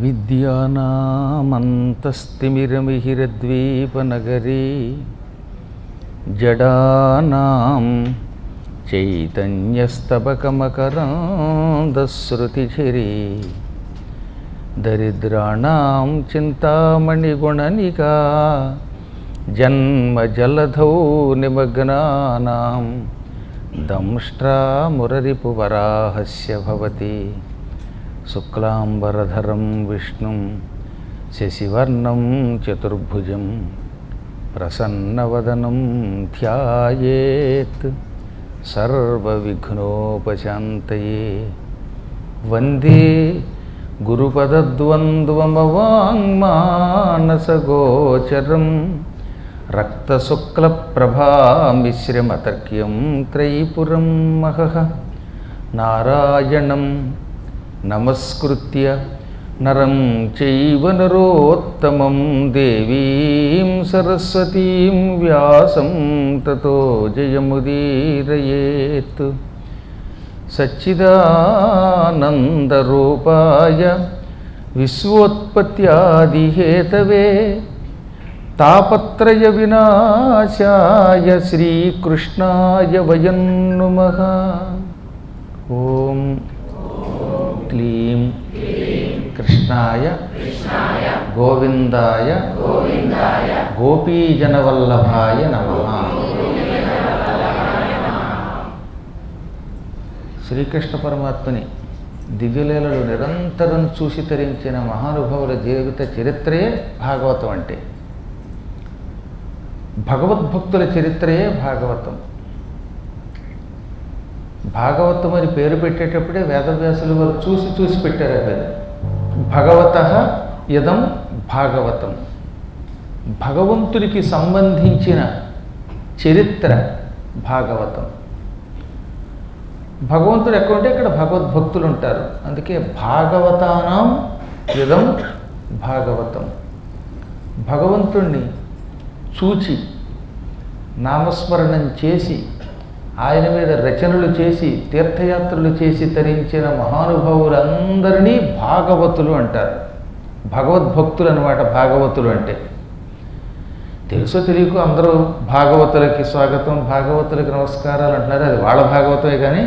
అవిద్యానామంతస్తిమిరమిహిరద్వీపనగరీ జడానాం చైతన్యస్తబకమకరాంధశ్రుతిఝరీ దరిద్రాణాం చింతామణిగుణనికా జన్మజలధౌ నిమగ్నానాం దంష్ట్రామురరిపువరాహస్య భవతి శుక్లాంబరధరం విష్ణుం శశివర్ణం చతుర్భుజం ప్రసన్నవదనం ధ్యాయేత్ సర్వవిఘ్నోపశాంతయే. వందే గురుపదద్వంద్వమవాంగ్మానసగోచరం రక్తశుక్లప్రభామిశ్రమతర్క్యం త్రైపురం మహః. నారాయణం నమస్కృత్య నరం చైవ నరోత్తమం దేవీం సరస్వతీం వ్యాసం తతో జయముదీరయేత్. సచ్చిదానందరూపాయ విశ్వోత్పత్యాదిహేతవే తాపత్రయ వినాశాయ శ్రీకృష్ణాయ వయం నుమః. ఓం క్లీం కృష్ణాయ గోవిందాయ గోపీజనవల్లభాయ నమః. శ్రీకృష్ణ పరమాత్మని దివ్యలీలలు నిరంతరం చూసి తరించిన మహానుభావుల జీవిత చరిత్రయే భాగవతం. అంటే భగవద్భక్తుల చరిత్రయే భాగవతం. భాగవతం అని పేరు పెట్టేటప్పుడే వేదవ్యాసులు వారు చూసి చూసి పెట్టారు ఆ పేరు. భగవతః ఇదం భాగవతం. భగవంతునికి సంబంధించిన చరిత్ర భాగవతం. భగవంతుడు ఎక్కడుంటే ఇక్కడ భగవద్భక్తులు ఉంటారు. అందుకే భాగవతానాం ఇదం భాగవతం. భగవంతుణ్ణి చూచి నామస్మరణం చేసి ఆయన మీద రచనలు చేసి తీర్థయాత్రలు చేసి తరించిన మహానుభావులందరినీ భాగవతులు అంటారు. భగవద్భక్తులు అన్నమాట భాగవతులు అంటే. తెలుసో తెలియకు అందరూ భాగవతులకి స్వాగతం, భాగవతులకి నమస్కారాలు అంటున్నారు. అది వాళ్ళ భాగవతమే, కానీ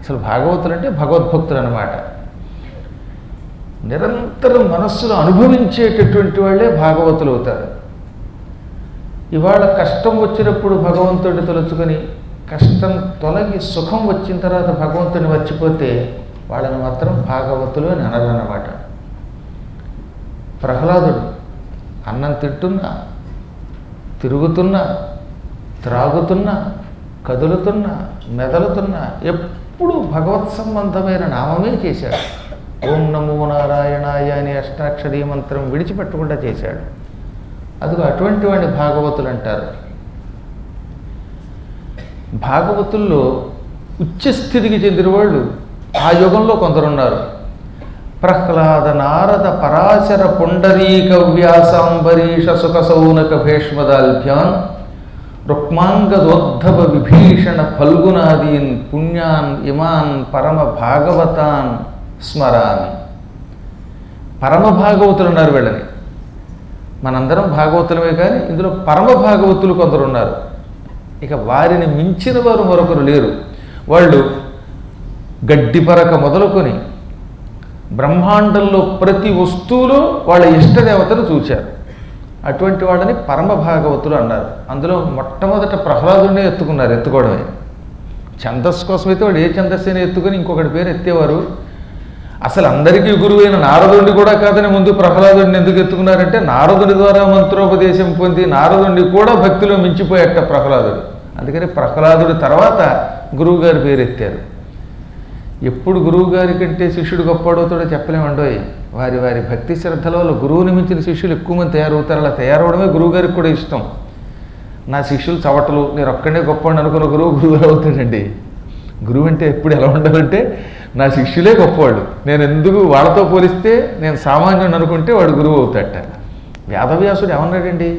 అసలు భాగవతులు అంటే భగవద్భక్తులు అన్నమాట. నిరంతరం మనస్సులో అనుభవించేటటువంటి వాళ్ళే భాగవతులు అవుతారు. ఇవాళ కష్టం వచ్చినప్పుడు భగవంతుడిని తలుచుకొని కష్టం తొలగి సుఖం వచ్చిన తర్వాత భగవంతుని మర్చిపోతే వాళ్ళని మాత్రం భాగవతులు అని అనరన్నమాట. ప్రహ్లాదుడు అన్నం తింటున్నా, తిరుగుతున్నా, త్రాగుతున్నా, కదులుతున్నా, మెదలుతున్నా ఎప్పుడూ భగవత్ సంబంధమైన నామమే చేశాడు. ఓం నమో నారాయణాయ అనే అష్టాక్షరీ మంత్రం విడిచిపెట్టకుండా చేశాడు. అదిగో అటువంటి వాడిని భాగవతులు అంటారు. భాగవతుల్లో ఉచ్చస్థితికి చెందిన వాళ్ళు ఆ యుగంలో కొందరున్నారు. ప్రహ్లాద నారద పరాశర పుండరీక వ్యాసాంబరీష సుఖ సౌనక భీష్మదాల్భ్యాన్ రుక్మాంగదోద్ధవ విభీషణ ఫల్గునాదీన్ పుణ్యాన్ ఇమాన్ పరమ భాగవతాన్ స్మరామి. పరమ భాగవతులు ఉన్నారు వీళ్ళని. మనందరం భాగవతులమే, కానీ ఇందులో పరమ భాగవతులు కొందరు ఉన్నారు. ఇక వారిని మించిన వారు మరొకరు లేరు. వాళ్ళు గడ్డిపరక మొదలుకొని బ్రహ్మాండంలో ప్రతి వస్తువులో వాళ్ళ ఇష్టదేవతను చూశారు. అటువంటి వాళ్ళని పరమ భాగవతులు అన్నారు. అందులో మొట్టమొదట ప్రహ్లాదుడినే ఎత్తుకున్నారు. ఎత్తుకోవడమే ఛందస్సు కోసమైతే వాడు ఏ ఛందస్సు అయినా ఎత్తుకొని ఇంకొకటి పేరు ఎత్తేవారు. అసలు అందరికీ గురువైన నారదుడిని కూడా కాదని ముందు ప్రహ్లాదుడిని ఎందుకు ఎత్తుకున్నారంటే నారదుడి ద్వారా మంత్రోపదేశం పొంది నారదుడిని కూడా భక్తిలో మించిపోయేట ప్రహ్లాదుడు. అందుకని ప్రహ్లాదుడి తర్వాత గురువుగారి పేరు ఎత్తారు. ఎప్పుడు గురువుగారి కంటే శిష్యుడు గొప్పడవుతాడో చెప్పలేమండోయ్. వారి వారి భక్తి శ్రద్ధల వల్ల గురువుని మించిన శిష్యులు ఎక్కువ మంది తయారవుతారు. అలా తయారవడమే గురువుగారికి కూడా ఇష్టం. నా శిష్యులు చవటలు, నేను ఒక్కడే గొప్పవాడిని అనుకున్న గురువు అవుతాడండి. గురువు అంటే ఎప్పుడు ఎలా ఉండాలంటే నా శిష్యులే గొప్పవాడు, నేను ఎందుకు వాళ్ళతో పోలిస్తే నేను సామాన్యుడు అనుకుంటే వాడు గురువు అవుతాడట. వేదవ్యాసుడు ఏమన్నాడండి,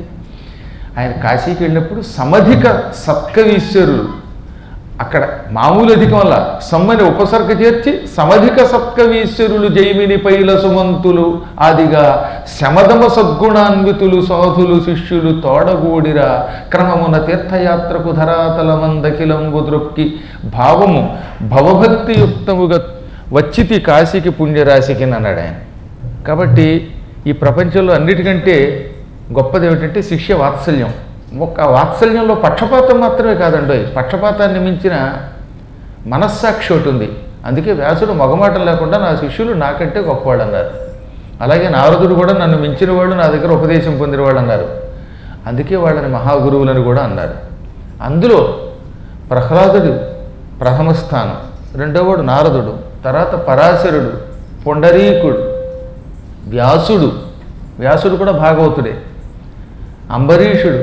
ఆయన కాశీకి వెళ్ళినప్పుడు సమధిక సత్కవీశ్వరులు అక్కడ మామూలు అధికం వల్ల సమ్మని ఉపసర్గ చేర్చి సమధిక సత్కవీశ్వరులు జైమిని పైల సుమంతులు ఆదిగా శమదమ సద్గుణాన్వితులు సాధులు శిష్యులు తోడగూడిరా క్రమమున తీర్థయాత్రకు ధరాతలమందకిలంబు దృక్కి భావము భవభక్తియుక్తముగా వచ్చితి కాశీకి పుణ్యరాశికి అన్నాడు ఆయన. కాబట్టి ఈ ప్రపంచంలో అన్నిటికంటే గొప్పది ఏమిటంటే శిష్య వాత్సల్యం. ఒక వాత్సల్యంలో పక్షపాతం మాత్రమే కాదండి, పక్షపాతాన్ని మించిన మనస్సాక్షి ఒకటి ఉంది. అందుకే వ్యాసుడు మొగమాటం లేకుండా నా శిష్యులు నాకంటే గొప్పవాడు అన్నారు. అలాగే నారదుడు కూడా నన్ను మించిన వాడు, నా దగ్గర ఉపదేశం పొందినవాడు అన్నారు. అందుకే వాళ్ళని మహాగురువులని కూడా అన్నారు. అందులో ప్రహ్లాదుడు ప్రథమ స్థానం, రెండోవాడు నారదుడు, తర్వాత పరాశరుడు, పొండరీకుడు, వ్యాసుడు కూడా భాగవతుడే, అంబరీషుడు,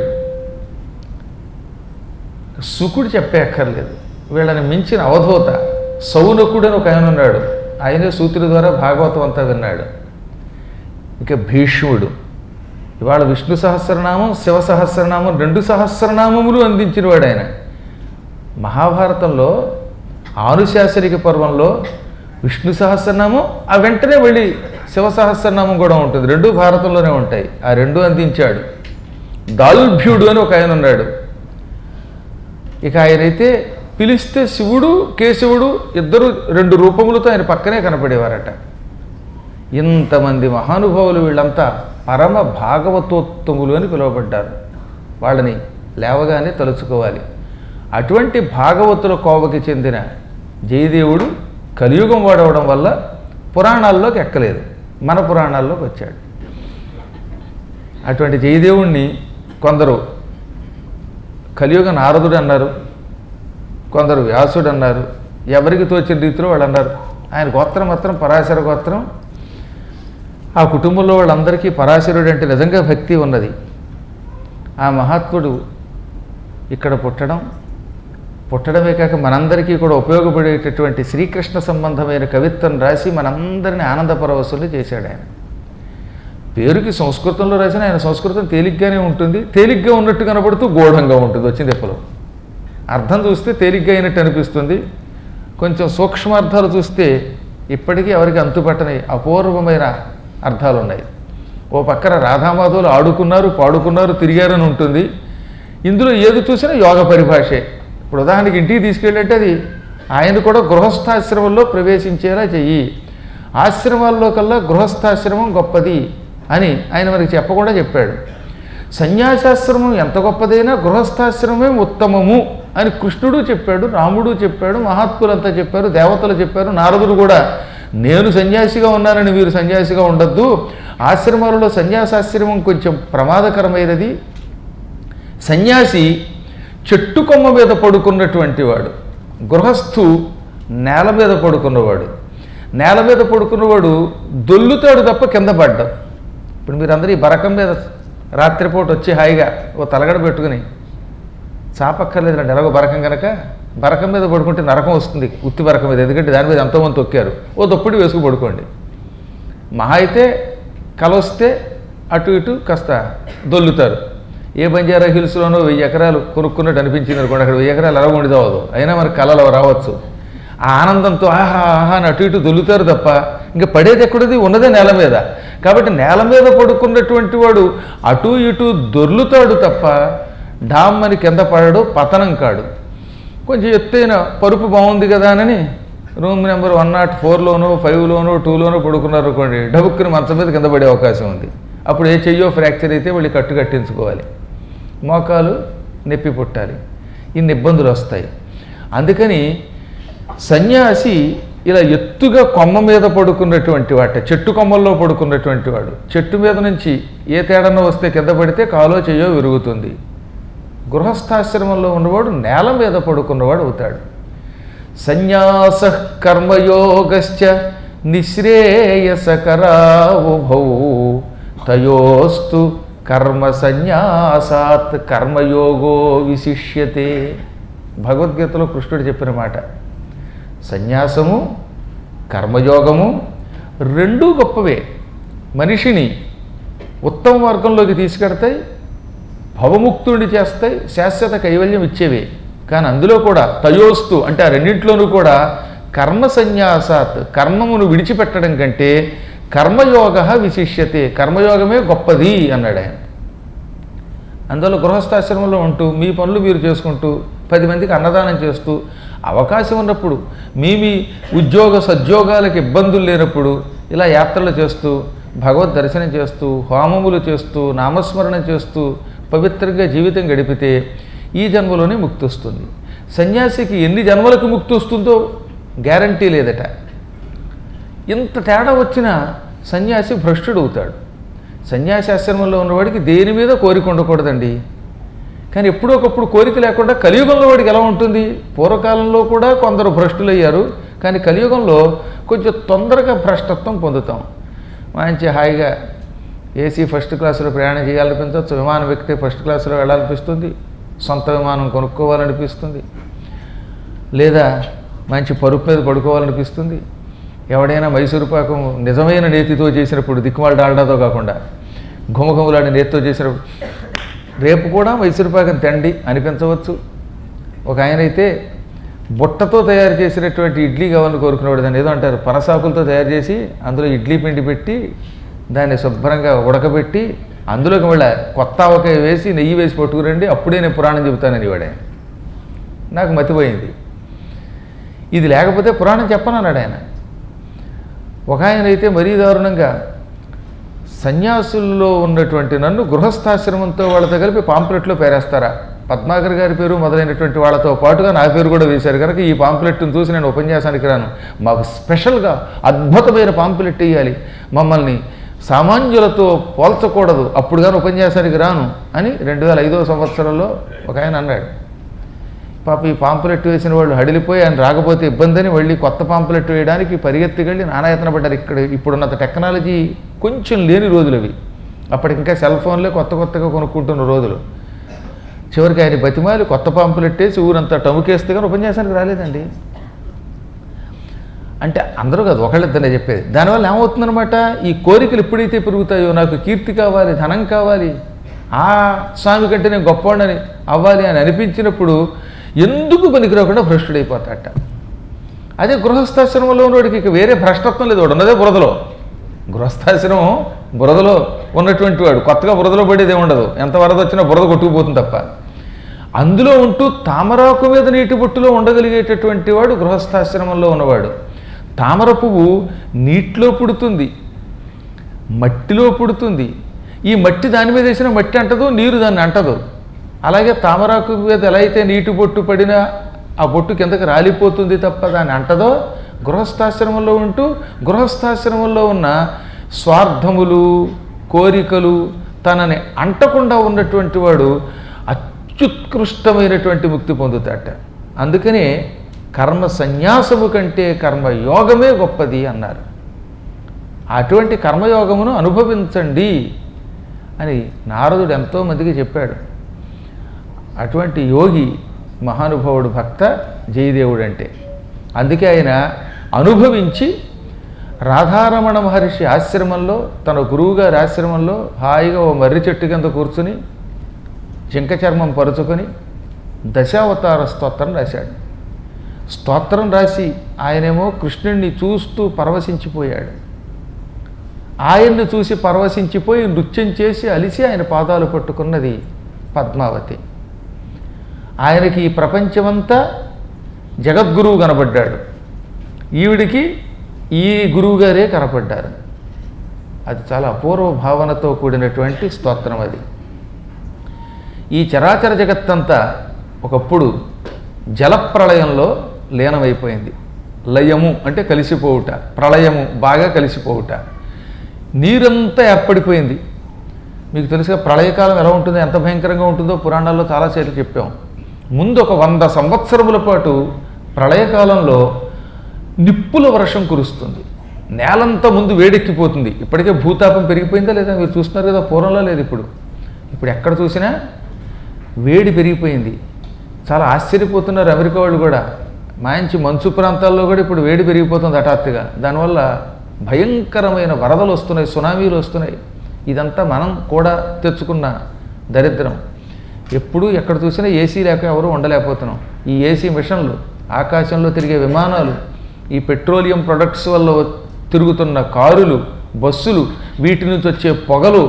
శుకుడు చెప్పక్కర్లేదు. వీళ్ళని మించిన అవధూత సౌనకుడు అని ఒక ఆయన ఉన్నాడు, ఆయనే సూత్రుడి ద్వారా భాగవతం అంతా విన్నాడు. ఇక భీష్ముడు, ఇవాళ విష్ణు సహస్రనామం శివ సహస్రనామం 2 సహస్రనామములు అందించినవాడు ఆయన. మహాభారతంలో ఆనుశాసనిక పర్వంలో విష్ణు సహస్రనామం, ఆ వెంటనే వెళ్ళి శివ సహస్రనామం కూడా ఉంటుంది, 2 భారతంలోనే ఉంటాయి. ఆ 2 అందించాడు. దాల్భ్యుడు అని ఒక ఆయన ఉన్నాడు. ఇక ఆయనైతే పిలిస్తే శివుడు కేశవుడు ఇద్దరు 2 రూపములతో ఆయన పక్కనే కనపడేవారట. ఇంతమంది మహానుభావులు వీళ్ళంతా పరమ భాగవతోత్తములు అని పిలువబడ్డారు. వాళ్ళని లేవగానే తలుచుకోవాలి. అటువంటి భాగవతుల కోవకి చెందిన జయదేవుడు కలియుగం వాడవడం వల్ల పురాణాల్లోకి ఎక్కలేదు, మన పురాణాల్లోకి వచ్చాడు. అటువంటి జయదేవుణ్ణి కొందరు కలియుగ నారదుడు అన్నారు, కొందరు వ్యాసుడు అన్నారు, ఎవరికి తోచిన రీతిలో వాళ్ళు అన్నారు. ఆయన గోత్రం మాత్రం పరాశర గోత్రం. ఆ కుటుంబంలో వాళ్ళందరికీ పరాశరుడు అంటే నిజంగా భక్తి ఉన్నది. ఆ మహాత్ముడు ఇక్కడ పుట్టడమే కాక మనందరికీ కూడా ఉపయోగపడేటటువంటి శ్రీకృష్ణ సంబంధమైన కవిత్వం రాసి మనందరినీ ఆనందపరవశులు చేశాడు ఆయన. పేరుకి సంస్కృతంలో రాసిన ఆయన సంస్కృతం తేలిగ్గానే ఉంటుంది, తేలిగ్గా ఉన్నట్టు కనబడుతూ గూఢంగా ఉంటుంది. వచ్చింది ఎప్పులో అర్థం చూస్తే తేలిగ్గా అయినట్టు అనిపిస్తుంది, కొంచెం సూక్ష్మార్థాలు చూస్తే ఇప్పటికీ ఎవరికి అంతుపట్టని అపూర్వమైన అర్థాలు ఉన్నాయి. ఓ పక్కన రాధామాధవులు ఆడుకున్నారు, పాడుకున్నారు, తిరిగారని ఉంటుంది. ఇందులో ఏది చూసినా యోగ పరిభాషే. ఇప్పుడు ఉదాహరణకి ఇంటికి తీసుకెళ్ళంటే అది ఆయన కూడా గృహస్థాశ్రమంలో ప్రవేశించేలా చెయ్యి, ఆశ్రమాల్లో కల్లా గృహస్థాశ్రమం గొప్పది అని ఆయన మనకి చెప్పకుండా చెప్పాడు. సన్యాసాశ్రమం ఎంత గొప్పదైనా గృహస్థాశ్రమమే ఉత్తమము అని కృష్ణుడు చెప్పాడు, రాముడు చెప్పాడు, మహాత్ములంతా చెప్పారు, దేవతలు చెప్పారు. నారదుడు కూడా నేను సన్యాసిగా ఉన్నానని మీరు సన్యాసిగా ఉండద్దు, ఆశ్రమాలలో సన్యాసాశ్రమం కొంచెం ప్రమాదకరమైనది. సన్యాసి చెట్టు కొమ్మ మీద పడుకున్నటువంటి వాడు, గృహస్థు నేల మీద పడుకున్నవాడు. నేల మీద పడుకున్నవాడు దొల్లుతాడు తప్ప కింద పడ్డం. ఇప్పుడు మీరందరూ ఈ బరకం మీద రాత్రిపూట వచ్చి హాయిగా ఓ తలగడ పెట్టుకుని చాపక్కర్లేదు అంటే ఎలాగో బరకం కనుక బరకం మీద పడుకుంటే నరకం వస్తుంది, ఉత్తి బరకం మీద, ఎందుకంటే దాని మీద ఎంతోమంది తొక్కారు. ఓ దుప్పటి వేసుకు పడుకోండి. మహా అయితే కలొస్తే అటు ఇటు కాస్త దొల్లుతారు. ఏ బంజారా హిల్స్లోనో 1000 ఎకరాలు కొనుక్కున్నట్టు అనిపించింది అనుకోండి, అక్కడ 1000 ఎకరాలు ఎలా ఉండిదవదు, అయినా మనకు కళలు రావచ్చు. ఆ ఆనందంతో ఆహా ఆహా అని అటు ఇటు దొల్లుతారు తప్ప ఇంకా పడేది ఎక్కడది, ఉన్నదే నేల మీద. కాబట్టి నేల మీద పడుకున్నటువంటి వాడు అటు ఇటు దొర్లుతాడు తప్ప డామ్ అని కింద పడడు, పతనం కాడు. కొంచెం ఎత్తైన పరుపు బాగుంది కదా అని రూమ్ నెంబర్ 104లోనో 5లోనో 2లోనో పడుకున్నారు అనుకోండి, డబుక్కుని మంచం మీద కింద పడే అవకాశం ఉంది. అప్పుడు ఏ చెయ్యో ఫ్రాక్చర్ అయితే వాళ్ళు కట్టించుకోవాలి, మోకాలు నొప్పి పుట్టాలి, ఇన్ని ఇబ్బందులు వస్తాయి. అందుకని సన్యాసి ఇలా ఎత్తుగా కొమ్మ మీద పడుకున్నటువంటి వాట, చెట్టు కొమ్మల్లో పడుకున్నటువంటి వాడు, చెట్టు మీద నుంచి ఏ తేడానో వస్తే కింద పడితే కాలో చెయ్యో విరుగుతుంది. గృహస్థాశ్రమంలో ఉన్నవాడు నేల మీద పడుకున్నవాడు అవుతాడు. సన్యాస కర్మయోగశ్చ నిశ్రేయసకరావుభౌ తయోస్తు కర్మ సన్యాసాత్ కర్మయోగో విశిష్యతే. భగవద్గీతలో కృష్ణుడు చెప్పిన మాట. సన్యాసము కర్మయోగము రెండూ గొప్పవే, మనిషిని ఉత్తమ మార్గంలోకి తీసుకెడతాయి, భవముక్తుడిని చేస్తాయి, శాశ్వత కైవల్యం ఇచ్చేవే. కానీ అందులో కూడా తయోస్తు అంటే ఆ రెండింటిలోనూ కూడా కర్మ సన్యాసాత్, కర్మమును విడిచిపెట్టడం కంటే కర్మయోగ విశిష్యతే, కర్మయోగమే గొప్పది అన్నాడు ఆయన. అందువల్ల గృహస్థాశ్రమంలో ఉంటూ మీ పనులు మీరు చేసుకుంటూ 10 మందికి అన్నదానం చేస్తూ అవకాశం ఉన్నప్పుడు మీ ఉద్యోగ సద్యోగాలకు ఇబ్బందులు లేనప్పుడు ఇలా యాత్రలు చేస్తూ భగవద్ దర్శనం చేస్తూ హోమములు చేస్తూ నామస్మరణ చేస్తూ పవిత్రంగా జీవితం గడిపితే ఈ జన్మలోనే ముక్తి వస్తుంది. సన్యాసికి ఎన్ని జన్మలకు ముక్తి వస్తుందో గ్యారంటీ లేదట. ఇంత తేడా వచ్చినా సన్యాసి భ్రష్టుడు అవుతాడు. సన్యాసి ఆశ్రమంలో ఉన్నవాడికి దేని మీద కోరిక ఉండకూడదండి. కానీ ఎప్పుడొకప్పుడు కోరిక లేకుండా కలియుగంలో వాడికి ఎలా ఉంటుంది? పూర్వకాలంలో కూడా కొందరు భ్రష్టులయ్యారు, కానీ కలియుగంలో కొంచెం తొందరగా భ్రష్టత్వం పొందుతాం. మంచి హాయిగా ఏసీ ఫస్ట్ క్లాసులో ప్రయాణం చేయాలనిపించవచ్చు, విమానం ఎక్కితే ఫస్ట్ క్లాసులో వెళ్ళాలనిపిస్తుంది, సొంత విమానం కొనుక్కోవాలనిపిస్తుంది, లేదా మంచి పరుపు మీద పడుకోవాలనిపిస్తుంది. ఎవడైనా మైసూరు పాకం నిజమైన నేతితో చేసినప్పుడు, దిక్కుమాల డాల్డాతో కాకుండా ఘుమఘుమలాడి నేతితో చేసినప్పుడు రేపు కూడా మైసూరు పాకం తండి అనిపించవచ్చు. ఒక ఆయన అయితే బుట్టతో తయారు చేసినటువంటి ఇడ్లీ కావాలని కోరుకునేవాడు. దాన్ని ఏదో అంటారు, పనసాకులతో తయారు చేసి అందులో ఇడ్లీ పిండి పెట్టి దాన్ని శుభ్రంగా ఉడకబెట్టి అందులోకి మళ్ళీ కొత్త ఆవకాయ వేసి నెయ్యి వేసి పట్టుకురండి, అప్పుడే నేను పురాణం చెబుతానని వాడే. నాకు మతిపోయింది. ఇది లేకపోతే పురాణం చెప్పనన్నాడు ఆయన. ఒక ఆయన అయితే మరీ దారుణంగా సన్యాసుల్లో ఉన్నటువంటి నన్ను గృహస్థాశ్రమంతో వాళ్ళతో కలిపి పాంప్లెట్లో పేరేస్తారా, పద్మాకర్ గారి పేరు మొదలైనటువంటి వాళ్ళతో పాటుగా నా పేరు కూడా వేశారు కనుక ఈ పాంప్లెట్ను చూసి నేను ఉపన్యాసానికి రాను, మాకు స్పెషల్గా అద్భుతమైన పాంప్లెట్ వేయాలి, మమ్మల్ని సామాన్యులతో పోల్చకూడదు, అప్పుడు కానీ ఉపన్యాసానికి రాను అని 2005వ సంవత్సరంలో ఒక ఆయన అన్నాడు. పాప ఈ పాంప్లెట్ వేసిన వాళ్ళు హడిలిపోయి ఆయన రాకపోతే ఇబ్బంది అని మళ్ళీ కొత్త పాంప్లెట్ వేయడానికి పరిగెత్తికెళ్ళి నానాయతన పడ్డారు. ఇక్కడ ఇప్పుడున్నంత టెక్నాలజీ కొంచెం లేని రోజులు అవి. అప్పటికి ఇంకా సెల్ ఫోన్లే కొత్తగా కొనుక్కుంటున్న రోజులు. చివరికి ఆయన బతిమాలి కొత్త పాంప్లెట్ వేసి ఊరంతా టముకేస్తే కానీ ఉపన్యాసానికి రాలేదండి. అంటే అందరూ కాదు, ఒకళ్ళిద్దరే చెప్పేది. దానివల్ల ఏమవుతుందనమాట, ఈ కోరికలు ఎప్పుడైతే పెరుగుతాయో, నాకు కీర్తి కావాలి, ధనం కావాలి, ఆ స్వామి కంటే నేను గొప్పవాడిని అవ్వాలి అని అనిపించినప్పుడు ఎందుకు పనికిరాకుండా భ్రష్టుడైపోతాట. అదే గృహస్థాశ్రమంలో ఉన్నవాడికి ఇక వేరే భ్రష్టత్వం లేదు, వాడు ఉన్నదే బురదలో. గృహస్థాశ్రమం బురదలో ఉన్నటువంటి వాడు కొత్తగా బురదలో పడేదే ఉండదు, ఎంత వరద వచ్చినా బురద కొట్టుకుపోతుంది తప్ప. అందులో ఉంటూ తామరాకు మీద నీటి బొట్టులో ఉండగలిగేటటువంటి వాడు గృహస్థాశ్రమంలో ఉన్నవాడు. తామర పువ్వు నీటిలో పుడుతుంది, మట్టిలో పుడుతుంది. ఈ మట్టి దాని మీద వేసిన మట్టి అంటదు, నీరు దాన్ని అంటదు. అలాగే తామరాకు మీద ఎలా అయితే నీటి బొట్టు పడినా ఆ బొట్టు కిందకి రాలిపోతుంది తప్ప దాన్ని అంటదో, గృహస్థాశ్రమంలో ఉంటూ గృహస్థాశ్రమంలో ఉన్న స్వార్థములు, కోరికలు తనని అంటకుండా ఉన్నటువంటి వాడు అత్యుత్కృష్టమైనటువంటి ముక్తి పొందుతాట. అందుకనే కర్మ సన్యాసము కంటే కర్మయోగమే గొప్పది అన్నారు. అటువంటి కర్మయోగమును అనుభవించండి అని నారదుడు ఎంతోమందికి చెప్పాడు. అటువంటి యోగి మహానుభావుడు భక్త జయదేవుడు అంటే. అందుకే ఆయన అనుభవించి రాధారమణ మహర్షి ఆశ్రమంలో, తన గురువుగారి ఆశ్రమంలో హాయిగా ఓ మర్రి చెట్టు కింద కూర్చుని జింక చర్మం పరుచుకొని దశావతార స్తోత్రం రాశాడు. స్తోత్రం రాసి ఆయనేమో కృష్ణుణ్ణి చూస్తూ పరవశించిపోయాడు. ఆయన్ని చూసి పరవశించిపోయి నృత్యం చేసి అలిసి ఆయన పాదాలు పట్టుకున్నది పద్మావతి. ఆయనకి ఈ ప్రపంచమంతా జగద్గురువు కనబడ్డాడు, ఈవిడికి ఈ గురువుగారే కనపడ్డారు. అది చాలా అపూర్వ భావనతో కూడినటువంటి స్తోత్రం అది. ఈ చరాచర జగత్తంతా ఒకప్పుడు జలప్రళయంలో లీనమైపోయింది. లయము అంటే కలిసిపోవుట, ప్రళయము బాగా కలిసిపోవుట. నీరంతా ఏర్పడిపోయింది. మీకు తెలుసుగా ప్రళయకాలం ఎలా ఉంటుందో, ఎంత భయంకరంగా ఉంటుందో పురాణాల్లో చాలాసేపు చెప్పాం. ముందు ఒక 100 సంవత్సరముల పాటు ప్రళయకాలంలో నిప్పుల వర్షం కురుస్తుంది, నేలంతా ముందు వేడెక్కిపోతుంది. ఇప్పటికే భూతాపం పెరిగిపోయిందా లేదా మీరు చూస్తున్నారు కదా, పూర్వంలో లేదు. ఇప్పుడు ఎక్కడ చూసినా వేడి పెరిగిపోయింది. చాలా ఆశ్చర్యపోతున్నారు అమెరికా వాళ్ళు కూడా. మంచి మంచు ప్రాంతాల్లో కూడా ఇప్పుడు వేడి పెరిగిపోతుంది హఠాత్తుగా. దానివల్ల భయంకరమైన వరదలు వస్తున్నాయి, సునామీలు వస్తున్నాయి. ఇదంతా మనం కూడా తెచ్చుకున్న దరిద్రం. ఎప్పుడు ఎక్కడ చూసినా ఏసీ లేక ఎవరు ఉండలేకపోతున్నాం. ఈ ఏసీ మిషన్లు, ఆకాశంలో తిరిగే విమానాలు, ఈ పెట్రోలియం ప్రొడక్ట్స్ వల్ల తిరుగుతున్న కారులు, బస్సులు, వీటి నుంచి వచ్చే పొగలు,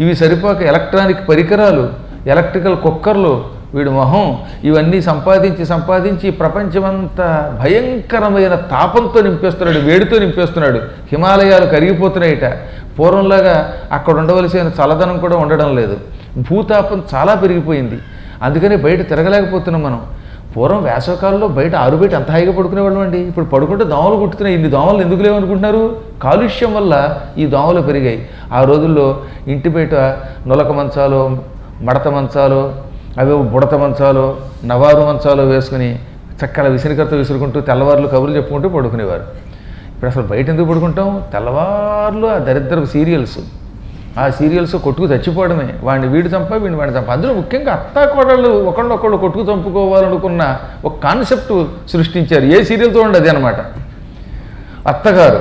ఇవి సరిపోక ఎలక్ట్రానిక్ పరికరాలు, ఎలక్ట్రికల్ కుక్కర్లు, వీడు మొహం, ఇవన్నీ సంపాదించి ప్రపంచమంతా భయంకరమైన తాపంతో నింపేస్తున్నాడు, వేడితో నింపేస్తున్నాడు. హిమాలయాలు కరిగిపోతున్నాయిట. పూర్వంలాగా అక్కడ ఉండవలసిన చల్లదనం కూడా ఉండడం లేదు. భూతాపం చాలా పెరిగిపోయింది. అందుకని బయట తిరగలేకపోతున్నాం మనం. పూర్వం వేసవకాలంలో బయట ఆరుబయట అంత హాయిగా పడుకునేవాళ్ళం అండి. ఇప్పుడు పడుకుంటే దోమలు కుట్టుతున్నాయి. ఇన్ని దోమలు ఎందుకు లేవనుకుంటున్నారు? కాలుష్యం వల్ల ఈ దోమలు పెరిగాయి. ఆ రోజుల్లో ఇంటి బయట నులక మంచాలు, మడత మంచాలు, అవి బుడత మంచాలు, నవారు మంచాలు వేసుకుని చక్కల విసిరికర్త విసురుకుంటూ తెల్లవారులు కబుర్లు చెప్పుకుంటూ పడుకునేవారు. ఇప్పుడు అసలు బయట ఎందుకు పడుకుంటాం? తెల్లవారులు ఆ దరిద్రపు సీరియల్స్, ఆ సీరియల్స్ కొట్టుకు చచ్చిపోవడమే. వాడిని వీడు చంప, వీడిని వాడిని చంప. అందులో ముఖ్యంగా అత్తాకోడళ్ళు ఒకళ్ళొకళ్ళు కొట్టుకు చంపుకోవాలనుకున్న ఒక కాన్సెప్ట్ సృష్టించారు. ఏ సీరియల్తో ఉండదు అనమాట. అత్తగారు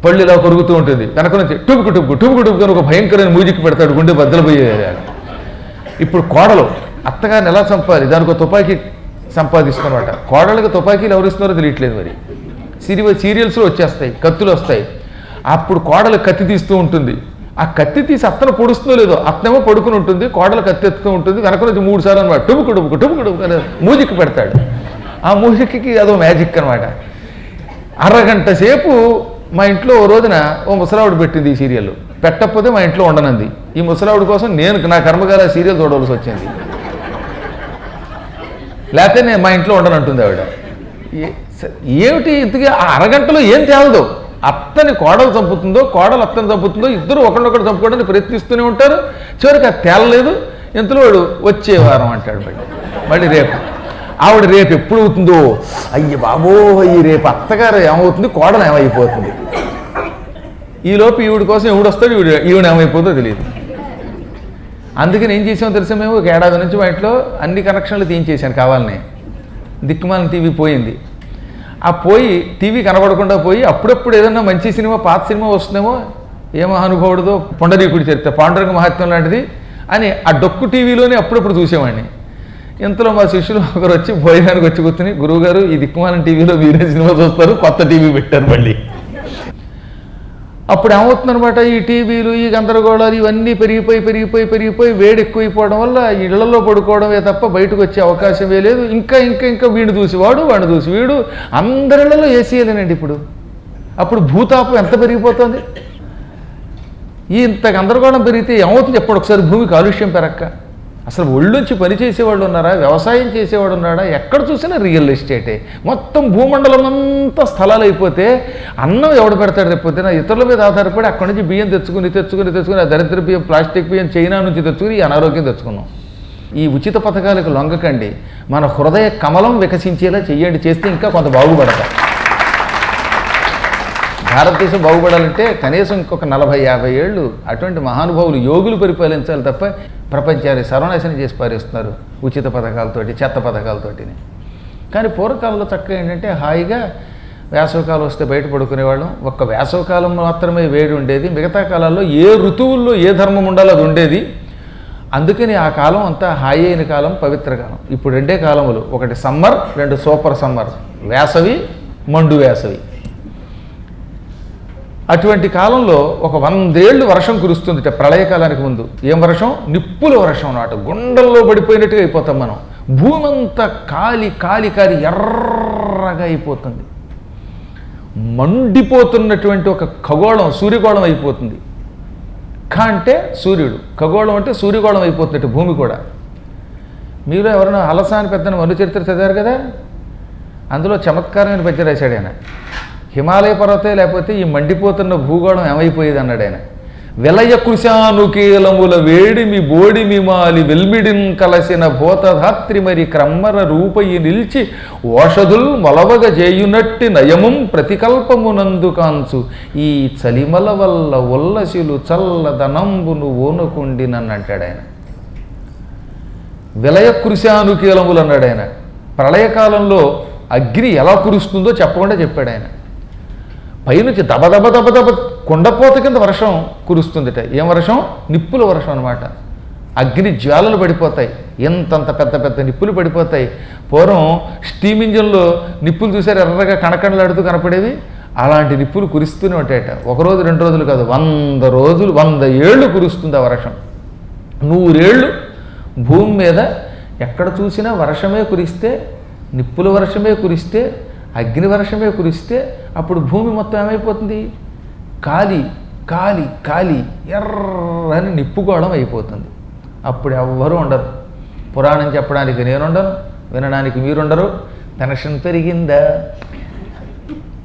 పళ్ళు ఇలా కొరుకుతూ ఉంటుంది, వెనక నుంచి టుబుకు టుబుకు టుబుకు టుబుకు అని ఒక భయంకరమైన మ్యూజిక్ పెడతాడు, గుండె బద్దలపోయేది. ఇప్పుడు కోడలు అత్తగారిని ఎలా చంపాలి, దానికి ఒక తుపాకీ సంపాదిస్తున్నమాట. కోడళ్ళకి తుపాకీలు ఎవరు ఇస్తున్నారో తెలియట్లేదు. మరి సీరియల్స్లో వచ్చేస్తాయి, కత్తులు వస్తాయి. అప్పుడు కోడలు కత్తి తీస్తూ ఉంటుంది. ఆ కత్తి తీసి అత్తను పొడుస్తుందో లేదో, అత్తనేమో పడుకుని ఉంటుంది, కోడలు కత్తి ఎత్తుతూ ఉంటుంది, వెనక నుంచి 3 సార్లు అనమాట టుబుకు టుబుకు టుబుకు టుబుకు అనే మ్యూజిక్ పెడతాడు. ఆ మ్యూజిక్కి అదో మ్యాజిక్ అనమాట. అరగంట సేపు మా ఇంట్లో ఓ రోజున ఓ ముసలావిడ పెట్టింది ఈ సీరియల్. పెట్టకపోతే మా ఇంట్లో ఉండనంది. ఈ ముసలావిడ కోసం నేను నా కర్మగాల సీరియల్ చూడవలసి వచ్చింది. లేకపోతే నేను మా ఇంట్లో ఉండనంటుంది ఆవిడ. ఏమిటి ఇంతకీ ఆ అరగంటలో ఏం తేలదు? అత్తని కోడలు చంపుతుందో, కోడలు అత్తని చంపుతుందో, ఇద్దరు ఒకరినొకరు చంపుకోవడానికి ప్రయత్నిస్తూనే ఉంటారు. చివరికి అది తేలలేదు. ఇంతలో వాడు వచ్చే వారం అంటాడు. మళ్ళీ రేపు ఆవిడ రేపు ఎప్పుడు అవుతుందో, అయ్యి బాబో ఈ రేపు అత్తగారు ఏమవుతుంది, కోడలు ఏమైపోతుంది. ఈలోపు ఈవిడ కోసం ఎవడొస్తాడు, ఈవిడ ఏమైపోతుందో తెలియదు. అందుకని ఏం చేసామో తెలుసా, మేము ఒక ఏడాది నుంచి మా ఇంట్లో అన్ని కనెక్షన్లు తీయించేసాను కావాలని. దిక్కుమాలిన టీవీ పోయింది. ఆ పోయి టీవీ కనబడకుండా పోయి అప్పుడప్పుడు ఏదన్నా మంచి సినిమా, పాత సినిమా వస్తుందేమో, ఏ మహానుభావుడిదో పొండరీకుడి చరిత్ర, పాండురంగ మహాత్మ్యం లాంటిది అని ఆ డొక్కు టీవీలోనే అప్పుడప్పుడు చూసేవాడిని. ఇంతలో మా శిష్యులు ఒకరు వచ్చి భోజనానికి వచ్చి కూర్చుని, గురువుగారు ఈ దిక్కుమాలిన టీవీలో మీరే సినిమా చూస్తారు, కొత్త టీవీ పెట్టారు మళ్ళీ. అప్పుడు ఏమవుతుందనమాట, ఈ టీవీలు, ఈ గందరగోళాలు ఇవన్నీ పెరిగిపోయి వేడి ఎక్కువైపోవడం వల్ల ఇళ్లలో పడుకోవడమే తప్ప బయటకు వచ్చే అవకాశమే లేదు. ఇంకా వీడిని చూసి వాడిని చూసి వీడు, అందరిళ్లలో ఏసీలేనండి ఇప్పుడు. అప్పుడు భూతాపం ఎంత పెరిగిపోతుంది. ఇంత గందరగోళం పెరిగితే ఏమవుతుంది చెప్పండి ఒకసారి. భూమి కాలుష్యం పెరక్క అసలు ఒళ్ళొంచి పనిచేసేవాళ్ళు ఉన్నారా, వ్యవసాయం చేసేవాడు ఉన్నాడా? ఎక్కడ చూసినా రియల్ ఎస్టేటే. మొత్తం భూమండలం అంతా స్థలాలు అయిపోతే అన్నం ఎవడు పెడతాడు రేపొద్దున? ఇతరుల మీద ఆధారపడి అక్కడి నుంచి బియ్యం తెచ్చుకుని ఆ దరిద్ర బియ్యం, ప్లాస్టిక్ బియ్యం చైనా నుంచి తెచ్చుకుని ఈ అనారోగ్యం తెచ్చుకున్నాం. ఈ ఉచిత పథకాలకు లొంగకండి. మన హృదయ కమలం వికసించేలా చెయ్యండి. చేస్తే ఇంకా కొంత బాగుపడతాం. భారతదేశం బాగుపడాలంటే కనీసం ఇంకొక 40-50 ఏళ్ళు అటువంటి మహానుభావులు, యోగులు పరిపాలించాలి తప్ప ప్రపంచాన్ని సర్వనాశనం చేసి పారేస్తున్నారు ఉచిత పథకాలతోటి, చెత్త పథకాలతోటి. కానీ పూర్వకాలంలో చక్కగా ఏంటంటే హాయిగా వేసవకాలం వస్తే బయట పడుకునేవాళ్ళం. ఒక్క వేసవకాలం మాత్రమే వేడి ఉండేది. మిగతా కాలాల్లో ఏ ఋతువుల్లో ఏ ధర్మం ఉండాలో అది ఉండేది. అందుకని ఆ కాలం అంతా హాయి అయిన కాలం, పవిత్ర కాలం. ఇప్పుడు 2 కాలములు, ఒకటి సమ్మర్, 2 సూపర్ సమ్మర్, వేసవి, మండు వేసవి. అటువంటి కాలంలో ఒక 100 ఏళ్ళు వర్షం కురుస్తుంది. ప్రళయకాలానికి ముందు ఏం వర్షం? నిప్పుల వర్షం అన్నమాట. గుండెల్లో పడిపోయినట్టుగా అయిపోతాం మనం. భూమి అంతా కాలి ఎర్రగా అయిపోతుంది. మండిపోతున్నటువంటి ఒక ఖగోళం, సూర్యగోళం అయిపోతుంది. అంటే సూర్యుడు, ఖగోళం అంటే సూర్యగోళం అయిపోతున్నట్టు భూమి కూడా. మీలో ఎవరైనా అలసాని పెద్దని మను చరిత్ర చదివారు కదా, అందులో చమత్కారమైన పద్యం రాశాడు ఆయన. హిమాలయ పర్వతే లేకపోతే ఈ మండిపోతున్న భూగోళం ఏమైపోయేది అన్నాడు ఆయన. విలయ కృశానుకీలముల వేడిమి బోడిమి మాలి వెల్మిడిన్ కలసిన భూతధాత్రి మరి క్రమ్మర రూపయి నిల్చి ఓషధుల్ మొలవగ చేయునట్టి నయముం ప్రతికల్పమునందు కాంచు ఈ చలిమల వల్ల ఉల్లసిలు చల్లదనంబును ఓనుకుండినన్నంటాడు ఆయన. విలయ కృశానుకీలములు అన్నాడు ఆయన. ప్రళయకాలంలో అగ్ని ఎలా కురుస్తుందో చెప్పకుండా చెప్పాడు ఆయన. పైనుంచి దబ కుండపోత కింద వర్షం కురుస్తుందిట. ఏం వర్షం? నిప్పుల వర్షం అనమాట. అగ్ని జ్వాలలు పడిపోతాయి, ఎంతంత పెద్ద పెద్ద నిప్పులు పడిపోతాయి. పూర్వం స్టీమ్ ఇంజిన్లో నిప్పులు చూసారు, ఎర్రగా కణకణలాడుతూ కనపడేవి. అలాంటి నిప్పులు కురుస్తూనే ఉంటాయట. ఒకరోజు 2 రోజులు కాదు, 100 రోజులు, 100 ఏళ్ళు కురుస్తుంది ఆ వర్షం. 100 ఏళ్ళు భూమి మీద ఎక్కడ చూసినా వర్షమే కురిస్తే, నిప్పుల వర్షమే కురిస్తే, అగ్ని వర్షమే కురిస్తే అప్పుడు భూమి మొత్తం ఏమైపోతుంది? కాలి కాలి కాలి ఎర్రని నిప్పుగోళం అయిపోతుంది. అప్పుడు ఎవ్వరూ ఉండరు. పురాణం చెప్పడానికి నేనుండను, వినడానికి మీరుండరు. పెన్షన్ పెరిగిందా,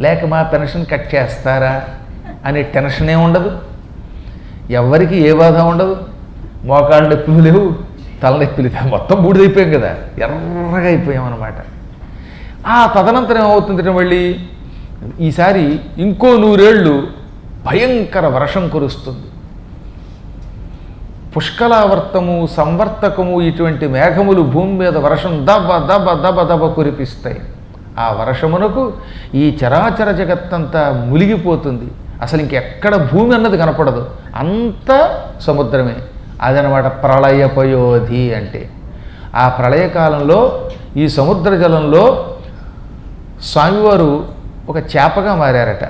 లేక మా పెన్షన్ కట్ చేస్తారా అనే టెన్షనే ఉండదు. ఎవరికి ఏ బాధ ఉండదు. మోకాళ్ళ నొప్పులు లేవు, తలనొప్పులు లేవు, మొత్తం బూడిదైపోయాం కదా, ఎర్రగా అయిపోయాం అన్నమాట. ఆ తదనంతరం ఏమవుతుంది? మళ్ళీ ఈసారి ఇంకో 100 ఏళ్ళు భయంకర వర్షం కురుస్తుంది. పుష్కలావర్తము, సంవర్తకము ఇటువంటి మేఘములు భూమి మీద వర్షం దబ దబ దబ దబ కురిపిస్తాయి. ఆ వర్షమునకు ఈ చరాచర జగత్తంతా మునిగిపోతుంది. అసలు ఇంకెక్కడ భూమి అన్నది కనపడదు, అంత సముద్రమే. అదనమాట ప్రళయపయోధి అంటే. ఆ ప్రళయకాలంలో ఈ సముద్ర జలంలో స్వామివారు ఒక చేపగా మారారట.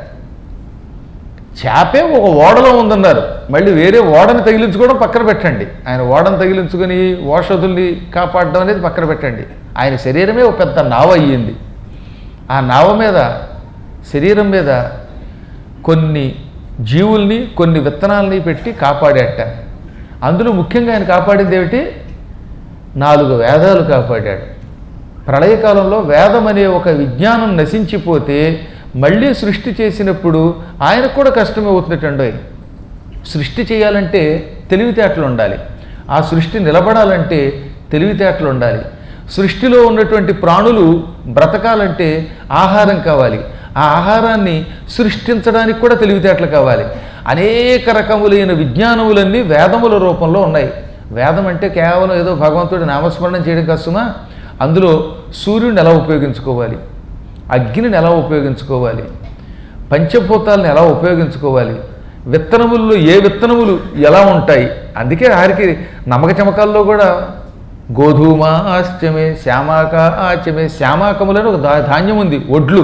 చేపే ఒక ఓడలో ఉందన్నారు. మళ్ళీ వేరే ఓడని తగిలించుకోవడం పక్కన పెట్టండి. ఆయన ఓడను తగిలించుకొని ఓషధుల్ని కాపాడడం అనేది పక్కన పెట్టండి. ఆయన శరీరమే ఒక పెద్ద నావ అయ్యింది. ఆ నావ మీద, శరీరం మీద కొన్ని జీవుల్ని, కొన్ని విత్తనాలని పెట్టి కాపాడేట. అందులో ముఖ్యంగా ఆయన కాపాడింది ఏమిటి? 4 వేదాలు కాపాడాడు. ప్రళయకాలంలో వేదం అనే ఒక విజ్ఞానం నశించిపోతే మళ్ళీ సృష్టి చేసినప్పుడు ఆయనకు కూడా కష్టమే అవుతున్నట్టండి. సృష్టి చేయాలంటే తెలివితేటలు ఉండాలి. ఆ సృష్టి నిలబడాలంటే తెలివితేటలు ఉండాలి. సృష్టిలో ఉన్నటువంటి ప్రాణులు బ్రతకాలంటే ఆహారం కావాలి. ఆ ఆహారాన్ని సృష్టించడానికి కూడా తెలివితేటలు కావాలి. అనేక రకములైన విజ్ఞానములన్నీ వేదముల రూపంలో ఉన్నాయి. వేదం అంటే కేవలం ఏదో భగవంతుడి నామస్మరణం చేయడం కష్టమా? అందులో సూర్యుడిని ఎలా ఉపయోగించుకోవాలి, అగ్నిని ఎలా ఉపయోగించుకోవాలి, పంచభూతాలను ఎలా ఉపయోగించుకోవాలి, విత్తనముల్లో ఏ విత్తనములు ఎలా ఉంటాయి. అందుకే ఆరికి నమ్మక చమకాల్లో కూడా గోధుమ ఆశ్చమే, శ్యామాక ఆచమే, శ్యామాకములని ఒక ధాన్యం ఉంది, ఒడ్లు.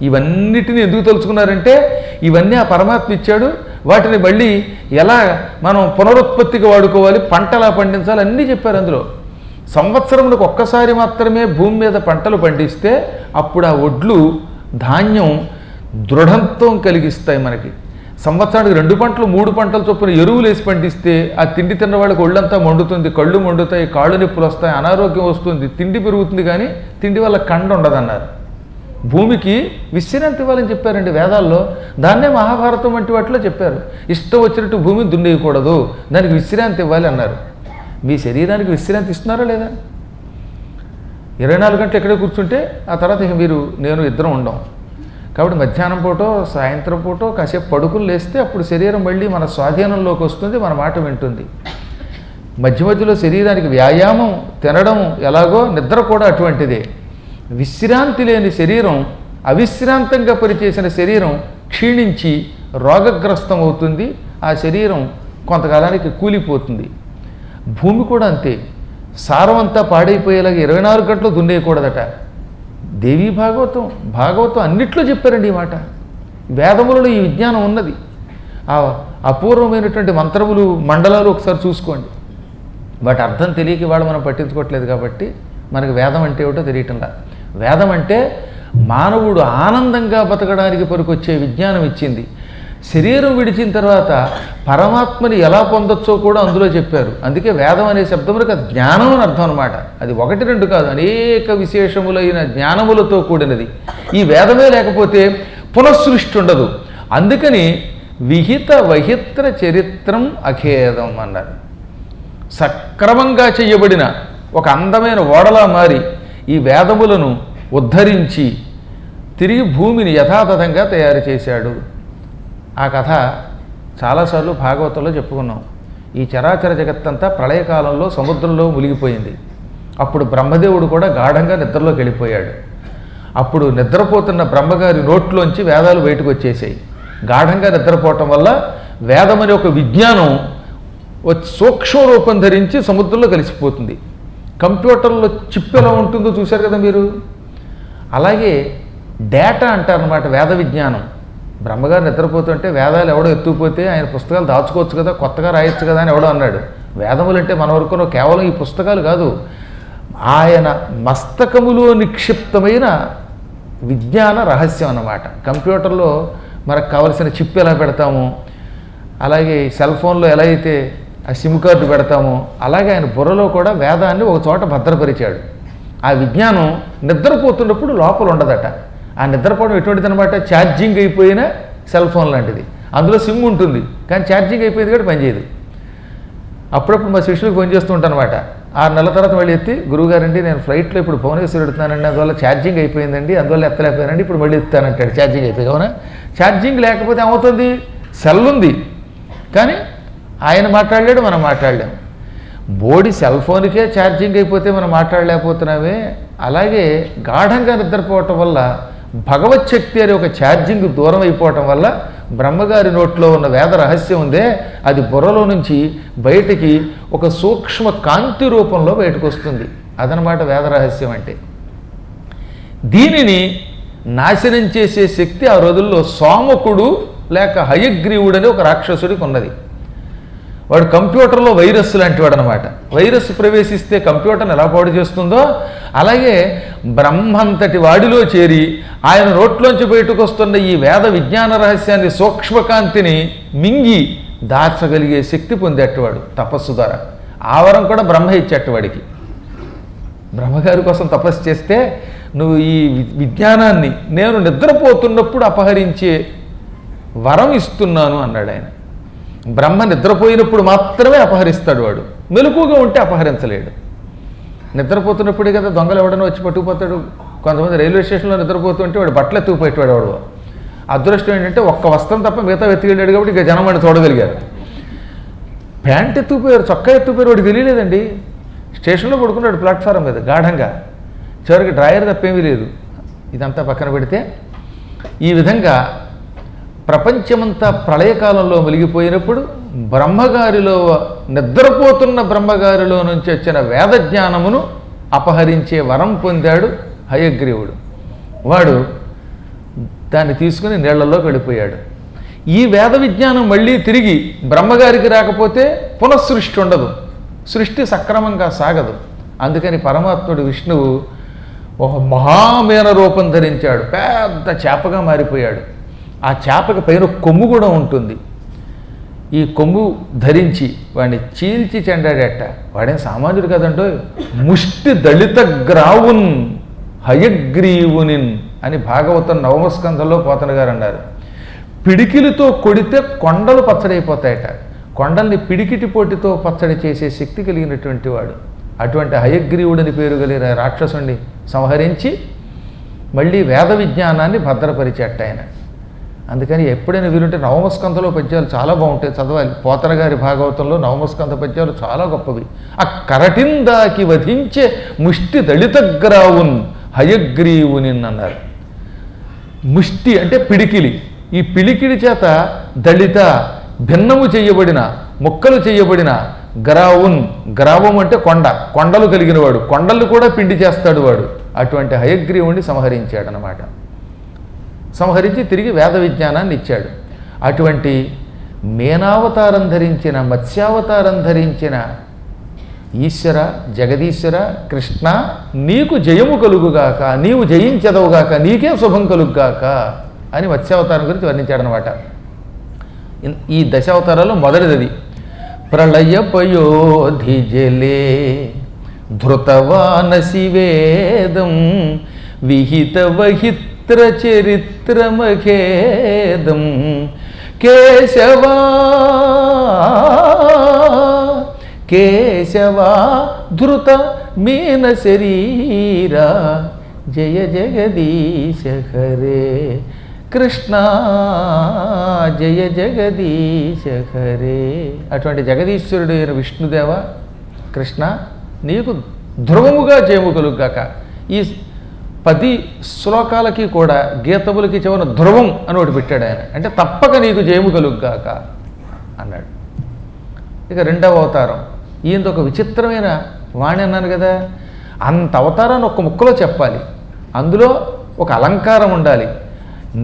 ఇవన్నిటిని ఎందుకు తెలుసుకున్నారంటే ఇవన్నీ ఆ పరమాత్మ ఇచ్చాడు. వాటిని మళ్ళీ ఎలా మనం పునరుత్పత్తిగా వాడుకోవాలి, పంట ఎలా పండించాలి అన్నీ చెప్పారు అందులో. సంవత్సరములకు ఒక్కసారి మాత్రమే భూమి మీద పంటలు పండిస్తే అప్పుడు ఆ ఒడ్లు, ధాన్యం దృఢత్వం కలిగిస్తాయి మనకి. సంవత్సరానికి 2 పంటలు 3 పంటలు చొప్పున ఎరువులు వేసి పండిస్తే ఆ తిండి తిన్న వాళ్ళకి ఒళ్ళంతా మండుతుంది, కళ్ళు మండుతాయి, కాళ్ళు నొప్పులు వస్తాయి, అనారోగ్యం వస్తుంది, తిండి పెరుగుతుంది, కానీ తిండి వల్ల కండ ఉండదన్నారు. భూమికి విశ్రాంతి ఇవ్వాలని చెప్పారండి వేదాల్లో. దాన్నే మహాభారతం వంటి వాటిలో చెప్పారు. ఇష్టం వచ్చినట్టు భూమిని దున్నేయకూడదు, దానికి విశ్రాంతి ఇవ్వాలి అన్నారు. మీ శరీరానికి విశ్రాంతి ఇస్తున్నారా లేదా? 24 గంటలు ఎక్కడే కూర్చుంటే ఆ తర్వాత ఇక మీరు నేను ఇద్దరం ఉండం. కాబట్టి మధ్యాహ్నం పూటో సాయంత్రం పూటో కాసేపు పడుకుని లేస్తే అప్పుడు శరీరం మళ్ళీ మన స్వాధీనంలోకి వస్తుంది, మన మాట వింటుంది. మధ్య మధ్యలో శరీరానికి వ్యాయామం, తినడం ఎలాగో నిద్ర కూడా అటువంటిదే. విశ్రాంతి లేని శరీరం, అవిశ్రాంతంగా పనిచేసిన శరీరం క్షీణించి రోగగ్రస్తం అవుతుంది. ఆ శరీరం కొంతకాలానికి కూలిపోతుంది. భూమి కూడా అంతే. సారం అంతా పాడైపోయేలాగా 24 గంటలు దున్నేయకూడదట. దేవీ భాగవతం అన్నిట్లో చెప్పారండి ఈ మాట. వేదములలో ఈ విజ్ఞానం ఉన్నది. ఆ అపూర్వమైనటువంటి మంత్రములు, మండలాలు ఒకసారి చూసుకోండి. వాటి అర్థం తెలియక వాళ్ళు మనం పట్టించుకోవట్లేదు కాబట్టి మనకు వేదం అంటే ఏమిటో తెలియటంలా. వేదం అంటే మానవుడు ఆనందంగా బతకడానికి పనికొచ్చే విజ్ఞానం ఇచ్చింది. శరీరం విడిచిన తర్వాత పరమాత్మని ఎలా పొందొచ్చో కూడా అందులో చెప్పారు. అందుకే వేదం అనే శబ్దములకు అది జ్ఞానం అని అర్థం అనమాట. అది 1, 2 కాదు, అనేక విశేషములైన జ్ఞానములతో కూడినది. ఈ వేదమే లేకపోతే పునఃసృష్టి ఉండదు. అందుకని విహిత వహిత్ర చరిత్రం అఖేదం అన్నారు. సక్రమంగా చెయ్యబడిన ఒక అందమైన ఓడలా మారి ఈ వేదములను ఉద్ధరించి తిరిగి భూమిని యథాతథంగా తయారు చేశాడు. ఆ కథ చాలాసార్లు భాగవతంలో చెప్పుకున్నాం. ఈ చరాచర జగత్తంతా ప్రళయకాలంలో సముద్రంలో మునిగిపోయింది. అప్పుడు బ్రహ్మదేవుడు కూడా గాఢంగా నిద్రలోకి వెళ్ళిపోయాడు. అప్పుడు నిద్రపోతున్న బ్రహ్మగారి నోట్లోంచి వేదాలు బయటకు వచ్చేసాయి. గాఢంగా నిద్రపోవటం వల్ల వేదమనే ఒక విజ్ఞానం సూక్ష్మ రూపం ధరించి సముద్రంలో కలిసిపోతుంది. కంప్యూటర్లో చిప్ ఎలా ఉంటుందో చూశారు కదా మీరు. అలాగే డేటా అంటారనమాట వేద విజ్ఞానం. బ్రహ్మగారు నిద్రపోతుంటే వేదాలు ఎవడో ఎత్తుకుపోతే ఆయన పుస్తకాలు దాచుకోవచ్చు కదా, కొత్తగా రాయొచ్చు కదా అని ఎవడో అన్నాడు. వేదములు అంటే మన వరకు కేవలం ఈ పుస్తకాలు కాదు, ఆయన మస్తకములో నిక్షిప్తమైన విజ్ఞాన రహస్యం అన్నమాట. కంప్యూటర్లో మనకు కావలసిన చిప్ ఎలా పెడతాము, అలాగే సెల్ ఫోన్లో ఎలా అయితే ఆ సిమ్ కార్డు పెడతామో, అలాగే ఆయన బుర్రలో కూడా వేదాన్ని ఒక చోట భద్రపరిచాడు. ఆ విజ్ఞానం నిద్రపోతున్నప్పుడు లోపల ఉండదట. ఆ నిద్రపోవడం ఎటువంటిది అనమాట, ఛార్జింగ్ అయిపోయిన సెల్ ఫోన్ లాంటిది. అందులో సిమ్ ఉంటుంది కానీ ఛార్జింగ్ అయిపోయింది కూడా పనిచేయదు. అప్పుడప్పుడు మా శిష్యులకు ఫోన్ చేస్తూ ఉంటాను అనమాట. 6 నెలల తర్వాత మళ్ళీ ఎత్తి, గురువుగారండి నేను ఫ్లైట్లో ఇప్పుడు భువనేశ్వర్ ఎడుతున్నానండి, అందువల్ల ఛార్జింగ్ అయిపోయిందండి, అందువల్ల ఎత్తలేకపోయానండి, ఇప్పుడు మళ్ళీ ఎత్తానంటాడు. ఛార్జింగ్ అయిపోయి అవునా, ఛార్జింగ్ లేకపోతే ఏమవుతుంది, సెల్ ఉంది కానీ ఆయన మాట్లాడలేడు, మనం మాట్లాడలేము. బోడి సెల్ ఫోన్కే ఛార్జింగ్ అయిపోతే మనం మాట్లాడలేకపోతున్నామే. అలాగే గాఢంగా నిద్రపోవటం వల్ల భగవచ్చక్తి అనే ఒక ఛార్జింగ్ దూరం అయిపోవటం వల్ల బ్రహ్మగారి నోట్లో ఉన్న వేద రహస్యం ఉందే, అది బుర్రలో నుంచి బయటికి ఒక సూక్ష్మ కాంతి రూపంలో బయటకు వస్తుంది. అదనమాట వేద రహస్యం అంటే. దీనిని నాశనం చేసే శక్తి ఆ రోజుల్లో సోమకుడు లేక హయగ్రీవుడు అని ఒక రాక్షసుడికి ఉన్నది. వాడు కంప్యూటర్లో వైరస్ లాంటి వాడు అనమాట. వైరస్ ప్రవేశిస్తే కంప్యూటర్ని ఎలా పాడు చేస్తుందో అలాగే బ్రహ్మంతటి వాడిలో చేరి ఆయన నోట్లోంచి బయటకు వస్తున్న ఈ వేద విజ్ఞాన రహస్యాన్ని, సూక్ష్మకాంతిని మింగి దాచగలిగే శక్తి పొందేటవాడు తపస్సు ద్వారా. ఆవరం కూడా బ్రహ్మ ఇచ్చేటవాడికి. బ్రహ్మగారి కోసం తపస్సు చేస్తే నువ్వు ఈ విజ్ఞానాన్ని నేను నిద్రపోతున్నప్పుడు అపహరించే వరం ఇస్తున్నాను అన్నాడు ఆయన. బ్రహ్మ నిద్రపోయినప్పుడు మాత్రమే అపహరిస్తాడు వాడు, మెలకుగా ఉంటే అపహరించలేడు. నిద్రపోతున్నప్పుడే కదా దొంగలు ఎవడనో వచ్చి పట్టుకుపోతాడు. కొంతమంది రైల్వే స్టేషన్లో నిద్రపోతుంటే వాడు బట్టలు ఎత్తుకుపోయేవాడు వాడు. అదృష్టం ఏంటంటే ఒక్క వస్త్రం తప్ప మిగతా వెతికిళ్ళాడు కాబట్టి ఇక జనం వాడిని చూడగలిగారు. ప్యాంట్ ఎత్తుకుపోయారు, చొక్కా ఎత్తుకుపోయారు, వాడికి తెలియలేదండి. స్టేషన్లో పడుకున్నాడు ప్లాట్ఫారం మీద గాఢంగా, చివరికి డ్రాయర్ తప్పేమీ లేదు. ఇదంతా పక్కన పెడితే ఈ విధంగా ప్రపంచమంతా ప్రళయకాలంలో మునిగిపోయినప్పుడు బ్రహ్మగారిలో, నిద్రపోతున్న బ్రహ్మగారిలో నుంచి వచ్చిన వేద జ్ఞానమును అపహరించే వరం పొందాడు హయగ్రీవుడు. వాడు దాన్ని తీసుకుని నీళ్లలోకి వెళ్ళిపోయాడు. ఈ వేద విజ్ఞానం మళ్ళీ తిరిగి బ్రహ్మగారికి రాకపోతే పునఃసృష్టి ఉండదు, సృష్టి సక్రమంగా సాగదు. అందుకని పరమాత్ముడు విష్ణువు ఒక మహామేన రూపం ధరించాడు, పెద్ద చేపగా మారిపోయాడు. ఆ చేపకి పైన కొమ్ము కూడా ఉంటుంది. ఈ కొమ్ము ధరించి వాడిని చీల్చి చెండాడట. వాడేం సామాన్యుడు కదంటో, ముష్టి దళిత గ్రావున్ హయగ్రీవునిన్ అని భాగవతం 9వ స్కంధంలో పోతన గారు అన్నారు. పిడికిలితో కొడితే కొండలు పచ్చడైపోతాయట. కొండల్ని పిడికిటి పోటీతో పచ్చడి చేసే శక్తి కలిగినటువంటి వాడు. అటువంటి హయగ్రీవుడని పేరు కలిగిన రాక్షసుని సంహరించి మళ్ళీ వేద విజ్ఞానాన్ని భద్రపరిచేట ఆయన. అందుకని ఎప్పుడైనా వీరుంటే 9వ స్కంధంలో పద్యాలు చాలా బాగుంటాయి, చదవాలి. పోతన గారి భాగవతంలో 9వ స్కంధ పద్యాలు చాలా గొప్పవి. ఆ కరటిందాకి వధించే ముష్టి దళిత గ్రావున్ హయగ్రీవుని అన్నారు. ముష్టి అంటే పిడికిలి. ఈ పిడికిలి చేత దళిత, భిన్నము చేయబడిన, ముక్కలు చేయబడిన గ్రావున్, గ్రావం అంటే కొండ, కొండలు కలిగిన వాడు, కొండలు కూడా పిండి చేస్తాడు వాడు. అటువంటి హయగ్రీవుణ్ణి సంహరించాడనమాట. సంహరించి తిరిగి వేద విజ్ఞానాన్ని ఇచ్చాడు. అటువంటి మేనావతారం ధరించిన, మత్స్యావతారం ధరించిన ఈశ్వర, జగదీశ్వర, కృష్ణ నీకు జయము కలుగుగాక, నీవు జయించదవుగాక, నీకే శుభం కలుగుగాక అని మత్స్యావతారం గురించి వర్ణించాడనమాట. ఈ దశావతారాల్లో మొదటిది ప్రళయపయోధి జలే ధృతవానసి వేదం విహిత వహిత్ర చరిత్రమఖేదం కేశవా కేశవా ధృత మీన శరీరా జయ జగదీశ హరే కృష్ణ జయ జగదీశ హరే. అటువంటి జగదీశ్వరుడు అయిన విష్ణుదేవ కృష్ణ నీకు ధ్రువముగా జయము కలుగుగాక. ఈ 10 శ్లోకాలకి కూడా గీతములకి చివర ధ్రువం అని ఒకటి పెట్టాడు ఆయన. అంటే తప్పక నీకు జయము కలుగుగాక అన్నాడు. ఇక రెండవ అవతారం. ఈయనది ఒక విచిత్రమైన వాణి అన్నాను కదా, అంత అవతారాన్ని ఒక్క ముక్కలో చెప్పాలి. అందులో ఒక అలంకారం ఉండాలి.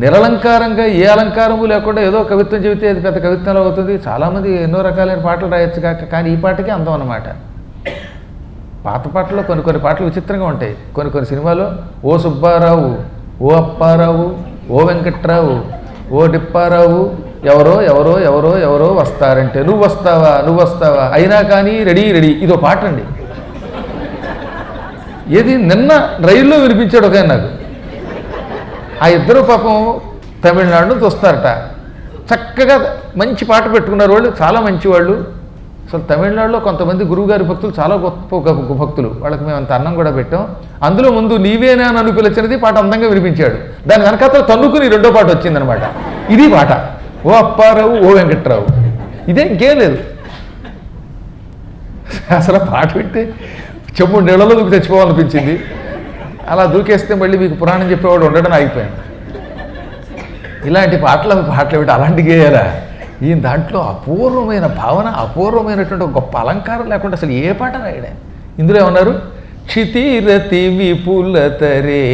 నిరలంకారంగా ఏ అలంకారము లేకుండా ఏదో కవిత్వం చెబితే అది పెద్ద కవిత్వంలో అవుతుంది. చాలామంది ఎన్నో రకాలైన పాటలు రాయొచ్చు కాక, కానీ ఈ పాటకి అందం అన్నమాట. పాత పాటల్లో కొన్ని పాటలు విచిత్రంగా ఉంటాయి. కొన్ని సినిమాలో ఓ సుబ్బారావు, ఓ అప్పారావు, ఓ వెంకట్రావు, ఓ డిప్పారావు, ఎవరో ఎవరో ఎవరో ఎవరో వస్తారంటే నువ్వు వస్తావా అయినా కానీ రెడీ ఇదో పాట అండి. ఏది నిన్న రైల్లో వినిపించాడు ఒక నాకు. ఆ ఇద్దరు పాపం తమిళనాడు నుంచి వస్తారట. చక్కగా మంచి పాట పెట్టుకున్నారు వాళ్ళు, చాలా మంచి వాళ్ళు. అసలు తమిళనాడులో కొంతమంది గురువుగారి భక్తులు చాలా గొప్ప భక్తులు, వాళ్ళకి మేము అంత అన్నం కూడా పెట్టాం. అందులో ముందు నీవేనా నన్ను పిలిచినది పాట అందంగా వినిపించాడు. దాని వెనకాతలు తన్నుకుని రెండో పాట వచ్చిందనమాట. ఇది పాట, ఓ అప్పారావు ఓ వెంకట్రావు. ఇదే ఇంకేం లేదు. అసలు పాట పెట్టి చెప్పు నీళ్ళలో దూకి తెచ్చిపోవాలనిపించింది. అలా దూకేస్తే మళ్ళీ మీకు పురాణం చెప్పేవాడు ఉండడం ఆగిపోయాను. ఇలాంటి పాటలు పెట్టి అలాంటి గేయాలా? ఈయన దాంట్లో అపూర్వమైన భావన, అపూర్వమైనటువంటి గొప్ప అలంకారం లేకుండా అసలు ఏ పాట రాయడే. ఇందులో ఏమన్నారు? క్షితిరతి విపులతరే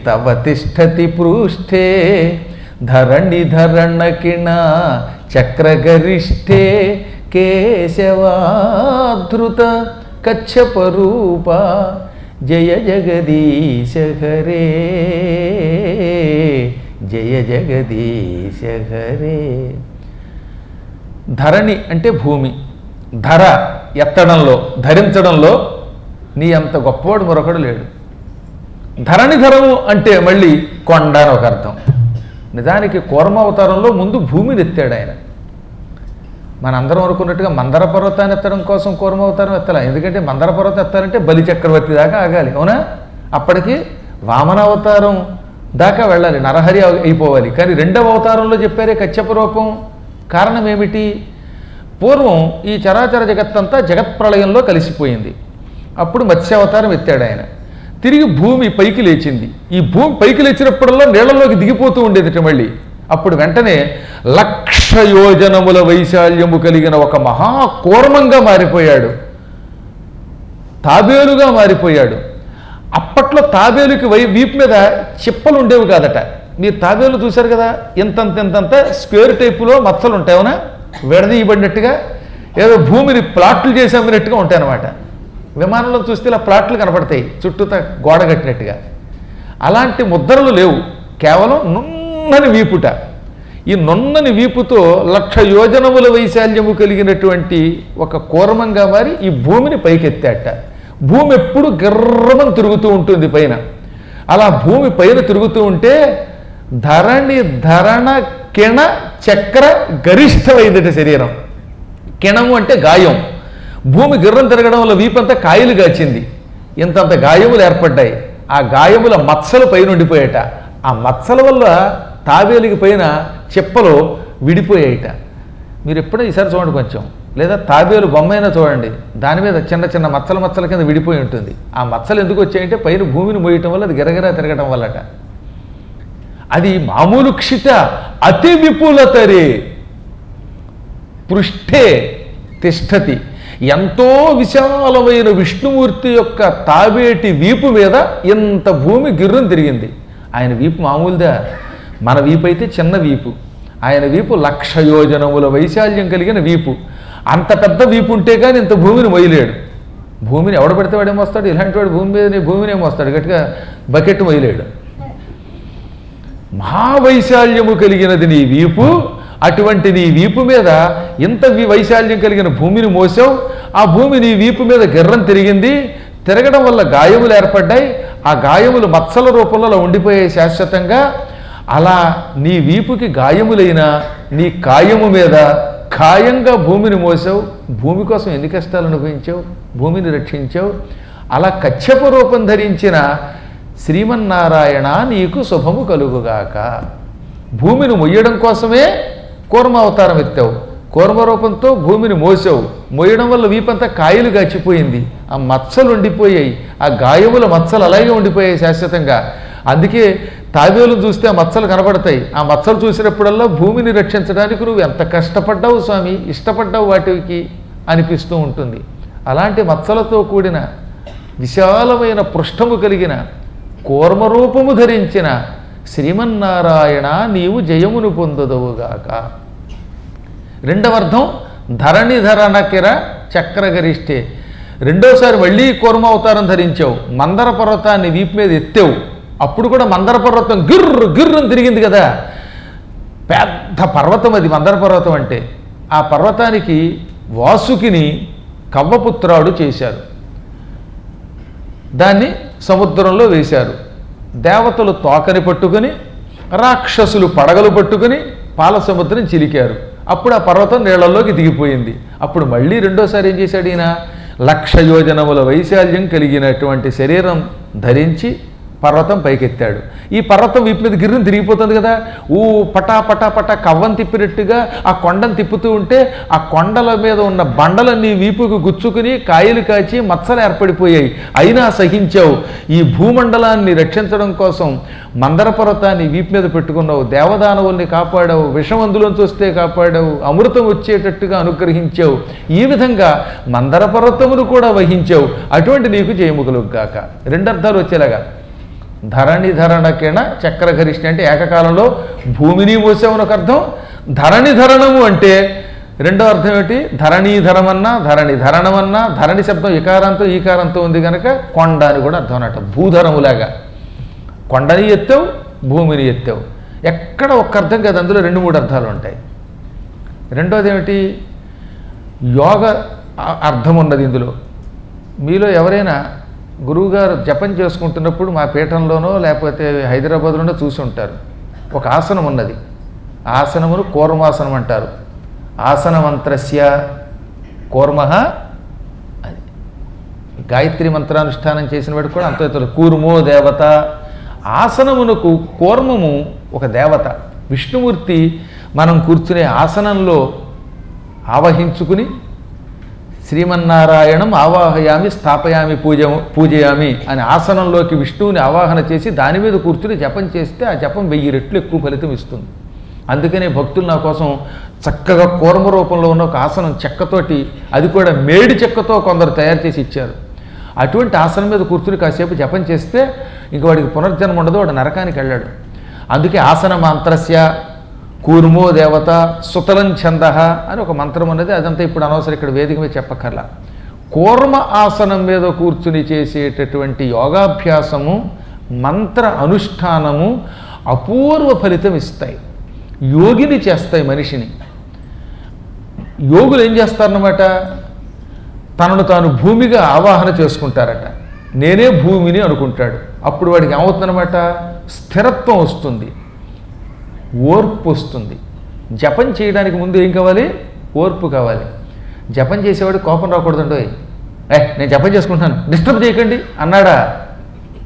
తవ తిష్టతి పృష్ఠే ధరణికిణ చక్రగరిష్ఠే కేశవాధృత కచ్చపరూప జయ జగదీశ హరే జయ జగదీశ హరే. ధరణి అంటే భూమి, ధర ఎత్తడంలో, ధరించడంలో నీ అంత గొప్పవాడు మరొకడు లేడు. ధరణిధరము అంటే మళ్ళీ కొండ అని ఒక అర్థం. నిజానికి కూర్మావతారంలో ముందు భూమిని ఎత్తాడు ఆయన. మనందరం అనుకున్నట్టుగా మందర పర్వతాన్ని ఎత్తడం కోసం కూర్మావతారం ఎత్తలా. ఎందుకంటే మందర పర్వతం ఎత్తాలంటే బలి చక్రవర్తి దాకా ఆగాలి, అవునా? అప్పటికి వామనావతారం దాకా వెళ్ళాలి, నరహరి అయిపోవాలి. కానీ రెండవ అవతారంలో చెప్పారే కచ్చప రూపం. కారణం ఏమిటి? పూర్వం ఈ చరాచర జగత్తంతా జగత్ప్రళయంలో కలిసిపోయింది. అప్పుడు మత్స్యావతారం ఎత్తాడు ఆయన. తిరిగి భూమి పైకి లేచింది. ఈ భూమి పైకి లేచినప్పుడల్లా నీళ్లలోకి దిగిపోతూ ఉండేది మళ్ళీ. అప్పుడు వెంటనే 1,00,000 యోజనముల వైశాల్యము కలిగిన ఒక మహాకూర్మంగా మారిపోయాడు, తాబేలుగా మారిపోయాడు. అప్పట్లో తాబేలుకి వీపు మీద చిప్పలు ఉండేవి కాదట. మీరు తాబేలు చూశారు కదా, ఇంతంత స్క్వేర్ టైపులో మచ్చలు ఉంటాయి, అవునా? విడదీయబడినట్టుగా ఏదో భూమిని ప్లాట్లు చేసి అమ్మినట్టుగా ఉంటాయి అన్నమాట. విమానంలో చూస్తే ఇలా ప్లాట్లు కనపడతాయి చుట్టూతా గోడ కట్టినట్టుగా. అలాంటి ముద్రలు లేవు, కేవలం నున్నని వీపుట. ఈ నున్నని వీపుతో 1,00,000 యోజనముల వైశాల్యము కలిగినటువంటి ఒక కూర్మంగా మారి ఈ భూమిని పైకెత్తాట. భూమి ఎప్పుడు గిర్రమని తిరుగుతూ ఉంటుంది పైన. అలా భూమి పైన తిరుగుతూ ఉంటే ధరణ కిణ చక్ర గరిష్టమైందట శరీరం. కిణము అంటే గాయం. భూమి గిర్రం తిరగడం వల్ల వీపంతా కాయలు కాచింది, ఇంతంత గాయములు ఏర్పడ్డాయి. ఆ గాయముల మచ్చలు పైన ఉండిపోయాట. ఆ మచ్చల వల్ల తాబేలికి పైన చిప్పలు విడిపోయాయిట. మీరు ఎప్పుడో ఈసారి చూడండి కొంచెం, లేదా తాబేలు బొమ్మైనా చూడండి, దాని మీద చిన్న మచ్చల కింద విడిపోయి ఉంటుంది. ఆ మచ్చలు ఎందుకు వచ్చాయంటే పైన భూమిని మోయటం వల్ల, అది గిరగిరా తిరగడం వల్లట. అది మామూలు క్షిత అతి విపులతరే పృష్ఠే తిష్టతి. ఎంతో విశాలమైన విష్ణుమూర్తి యొక్క తాబేటి వీపు మీద ఇంత భూమి గిర్రం తిరిగింది. ఆయన వీపు మామూలుదా? మన వీపు అయితే చిన్న వీపు, ఆయన వీపు 1,00,000 యోజనముల వైశాల్యం కలిగిన వీపు. అంత పెద్ద వీపు ఉంటే కానీ ఇంత భూమిని మొయ్యలేడు. భూమిని ఎవడ పెడితే వాడేమో వస్తాడు, ఇలాంటి వాడు భూమిని ఏమో వస్తాడు, గట్టిగా బకెట్ మొయ్యలేడు. మహావైశాల్యము కలిగినది నీ వీపు. అటువంటి నీ వీపు మీద ఇంత వైశాల్యం కలిగిన భూమిని మోసావు. ఆ భూమి నీ వీపు మీద గిర్రం తిరిగింది. తిరగడం వల్ల గాయములు ఏర్పడ్డాయి. ఆ గాయములు మత్సల రూపంలో ఉండిపోయాయి శాశ్వతంగా. అలా నీ వీపుకి గాయములైన నీ కాయము మీద ఖాయంగా భూమిని మోసావు. భూమి కోసం ఎన్ని కష్టాలు అనుభవించావు, భూమిని రక్షించావు. అలా కచ్చప రూపం ధరించిన శ్రీమన్నారాయణ నీకు శుభము కలుగుగాక. భూమిని మొయ్యడం కోసమే కూర్మావతారం ఎత్తావు. కూర్మ రూపంతో భూమిని మోసావు. మోయడం వల్ల వీపంతా కాయలు గచ్చిపోయింది. ఆ మచ్చలు ఉండిపోయాయి. ఆ గాయముల మచ్చలు అలాగే ఉండిపోయాయి శాశ్వతంగా. అందుకే తాబేలు చూస్తే ఆ మచ్చలు కనబడతాయి. ఆ మచ్చలు చూసినప్పుడల్లా భూమిని రక్షించడానికి నువ్వు ఎంత కష్టపడ్డావు స్వామి, ఇష్టపడ్డావు వాటికి అనిపిస్తూ ఉంటుంది. అలాంటి మత్సలతో కూడిన విశాలమైన పృష్ఠము కలిగిన కూర్మరూపము ధరించిన శ్రీమన్నారాయణ నీవు జయమును పొందుదవుగాక. రెండవ అర్థం ధరణిధరణకిర చక్రగరిష్టే. రెండోసారి మళ్ళీ కూర్మ అవతారం ధరించావు, మందర పర్వతాన్ని వీపు మీద ఎత్తావు. అప్పుడు కూడా మందర పర్వతం గిర్రు గిర్రుని తిరిగింది కదా, పెద్ద పర్వతం అది మందర పర్వతం అంటే. ఆ పర్వతానికి వాసుకిని కవ్వపుత్రాడు చేశారు, దాన్ని సముద్రంలో వేశారు. దేవతలు తోకని పట్టుకుని, రాక్షసులు పడగలు పట్టుకుని పాల సముద్రం చిలికారు. అప్పుడు ఆ పర్వతం నీళ్లలోకి దిగిపోయింది. అప్పుడు మళ్ళీ రెండోసారి ఏం చేశాడు ఈయన? 1,00,000 యోజనముల వైశాల్యం కలిగినటువంటి శరీరం ధరించి పర్వతం పైకెత్తాడు. ఈ పర్వతం వీపు మీద గిర్రుని తిరిగిపోతుంది కదా, పటా పటా పటా కవ్వం తిప్పినట్టుగా ఆ కొండను తిప్పుతూ ఉంటే ఆ కొండల మీద ఉన్న బండలన్నీ వీపుకు గుచ్చుకుని కాయలు కాచి మచ్చలు ఏర్పడిపోయాయి. అయినా సహించావు. ఈ భూమండలాన్ని రక్షించడం కోసం మందర పర్వతాన్ని వీపు మీద పెట్టుకున్నావు, దేవదానవుల్ని కాపాడావు, విషం అందులోంచి వస్తే కాపాడావు, అమృతం వచ్చేటట్టుగా అనుగ్రహించావు. ఈ విధంగా మందర పర్వతమును కూడా వహించావు. అటువంటి నీకు జయముగులు గాక. రెండు అర్థాలు వచ్చేలాగా. ధరణిధరణకిణ చక్రగరిష్ఠ అంటే ఏకకాలంలో భూమిని మోసామని ఒక అర్థం, ధరణిధరణము అంటే రెండో అర్థం ఏమిటి? ధరణీధరమన్నా ధరణిధరణమన్నా, ధరణి శబ్దం ఇకారంతో ఈకారంతో ఉంది కనుక కొండ అని కూడా అర్థం అన్నట్టు. భూధరములాగా కొండని ఎత్తావు, భూమిని ఎత్తావు. ఎక్కడ ఒక్క అర్థం కాదు, అందులో 2-3 అర్థాలు ఉంటాయి. రెండోది ఏమిటి? యోగ అర్థం ఉన్నది ఇందులో. మీలో ఎవరైనా గురువుగారు జపం చేసుకుంటున్నప్పుడు మా పీఠంలోనో లేకపోతే హైదరాబాద్లోనో చూసి ఉంటారు. ఒక ఆసనం ఉన్నది, ఆసనమును కూర్మాసనం అంటారు. ఆసనమంత్రస్య కూర్మః అది. గాయత్రి మంత్రానుష్ఠానం చేసిన వాడు కూడా అంత కూర్మో దేవత. ఆసనమునకు కూర్మము ఒక దేవత. విష్ణుమూర్తి మనం కూర్చునే ఆసనంలో ఆవహించుకుని శ్రీమన్నారాయణం ఆవాహయామి స్థాపయామి పూజయామి అని ఆసనంలోకి విష్ణువుని ఆవాహన చేసి దాని మీద కూర్చుని జపం చేస్తే ఆ జపం 1000 రెట్లు ఎక్కువ ఫలితం ఇస్తుంది. అందుకనే భక్తులు నా కోసం చక్కగా కూర్మ రూపంలో ఉన్న ఒక ఆసనం చెక్కతోటి, అది కూడా మేడి చెక్కతో కొందరు తయారు చేసి ఇచ్చారు. అటువంటి ఆసనం మీద కూర్చుని కాసేపు జపం చేస్తే ఇంక వాడికి పునర్జన్మ ఉండదు, వాడు నరకానికి వెళ్ళాడు. అందుకే ఆసన మంత్రస్య కూర్మో దేవత సుతలం ఛంద అని ఒక మంత్రం ఉన్నది. అదంతా ఇప్పుడు అనవసరం, ఇక్కడ వేదిక మీద చెప్పక్కర్లా. కూర్మ ఆసనం మీద కూర్చుని చేసేటటువంటి యోగాభ్యాసము, మంత్ర అనుష్ఠానము అపూర్వ ఫలితం ఇస్తాయి, యోగిని చేస్తాయి మనిషిని. యోగులు ఏం చేస్తారన్నమాట? తనను తాను భూమిగా ఆవాహన చేసుకుంటారట. నేనే భూమిని అనుకుంటాడు. అప్పుడు వాడికి ఏమవుతుందన్నమాట? స్థిరత్వం వస్తుంది, ఓర్పు వస్తుంది. జపం చేయడానికి ముందు ఏం కావాలి? ఓర్పు కావాలి. జపం చేసేవాడు కోపం రాకూడదండి. నేను జపం చేసుకుంటున్నాను, డిస్టర్బ్ చేయకండి అన్నాడా,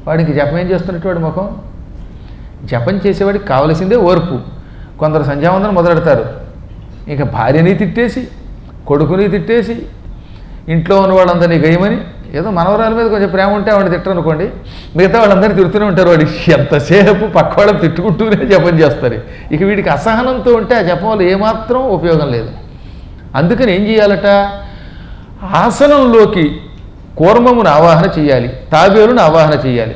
వాడికి జపం ఏం చేస్తున్నట్టు వాడి ముఖం. జపం చేసేవాడికి కావలసిందే ఓర్పు. కొందరు సంధ్యావందనం మొదలెడతారు, ఇక భార్యని తిట్టేసి, కొడుకుని తిట్టేసి, ఇంట్లో ఉన్న వాళ్ళందరినీ గయమని, ఏదో మనవరాల మీద కొంచెం ప్రేమ ఉంటే వాడిని తిట్టరు అనుకోండి, మిగతా వాళ్ళందరినీ తిడుతూనే ఉంటారు. వాడి ఎంతసేపు పక్క వాళ్ళని తిట్టుకుంటూనే జపం చేస్తారు. ఇక వీడికి అసహనంతో ఉంటే ఆ జపం వల్ల ఏమాత్రం ఉపయోగం లేదు. అందుకని ఏం చేయాలట? ఆసనంలోకి కూర్మమును ఆవాహన చేయాలి, తాబేలును ఆవాహన చేయాలి,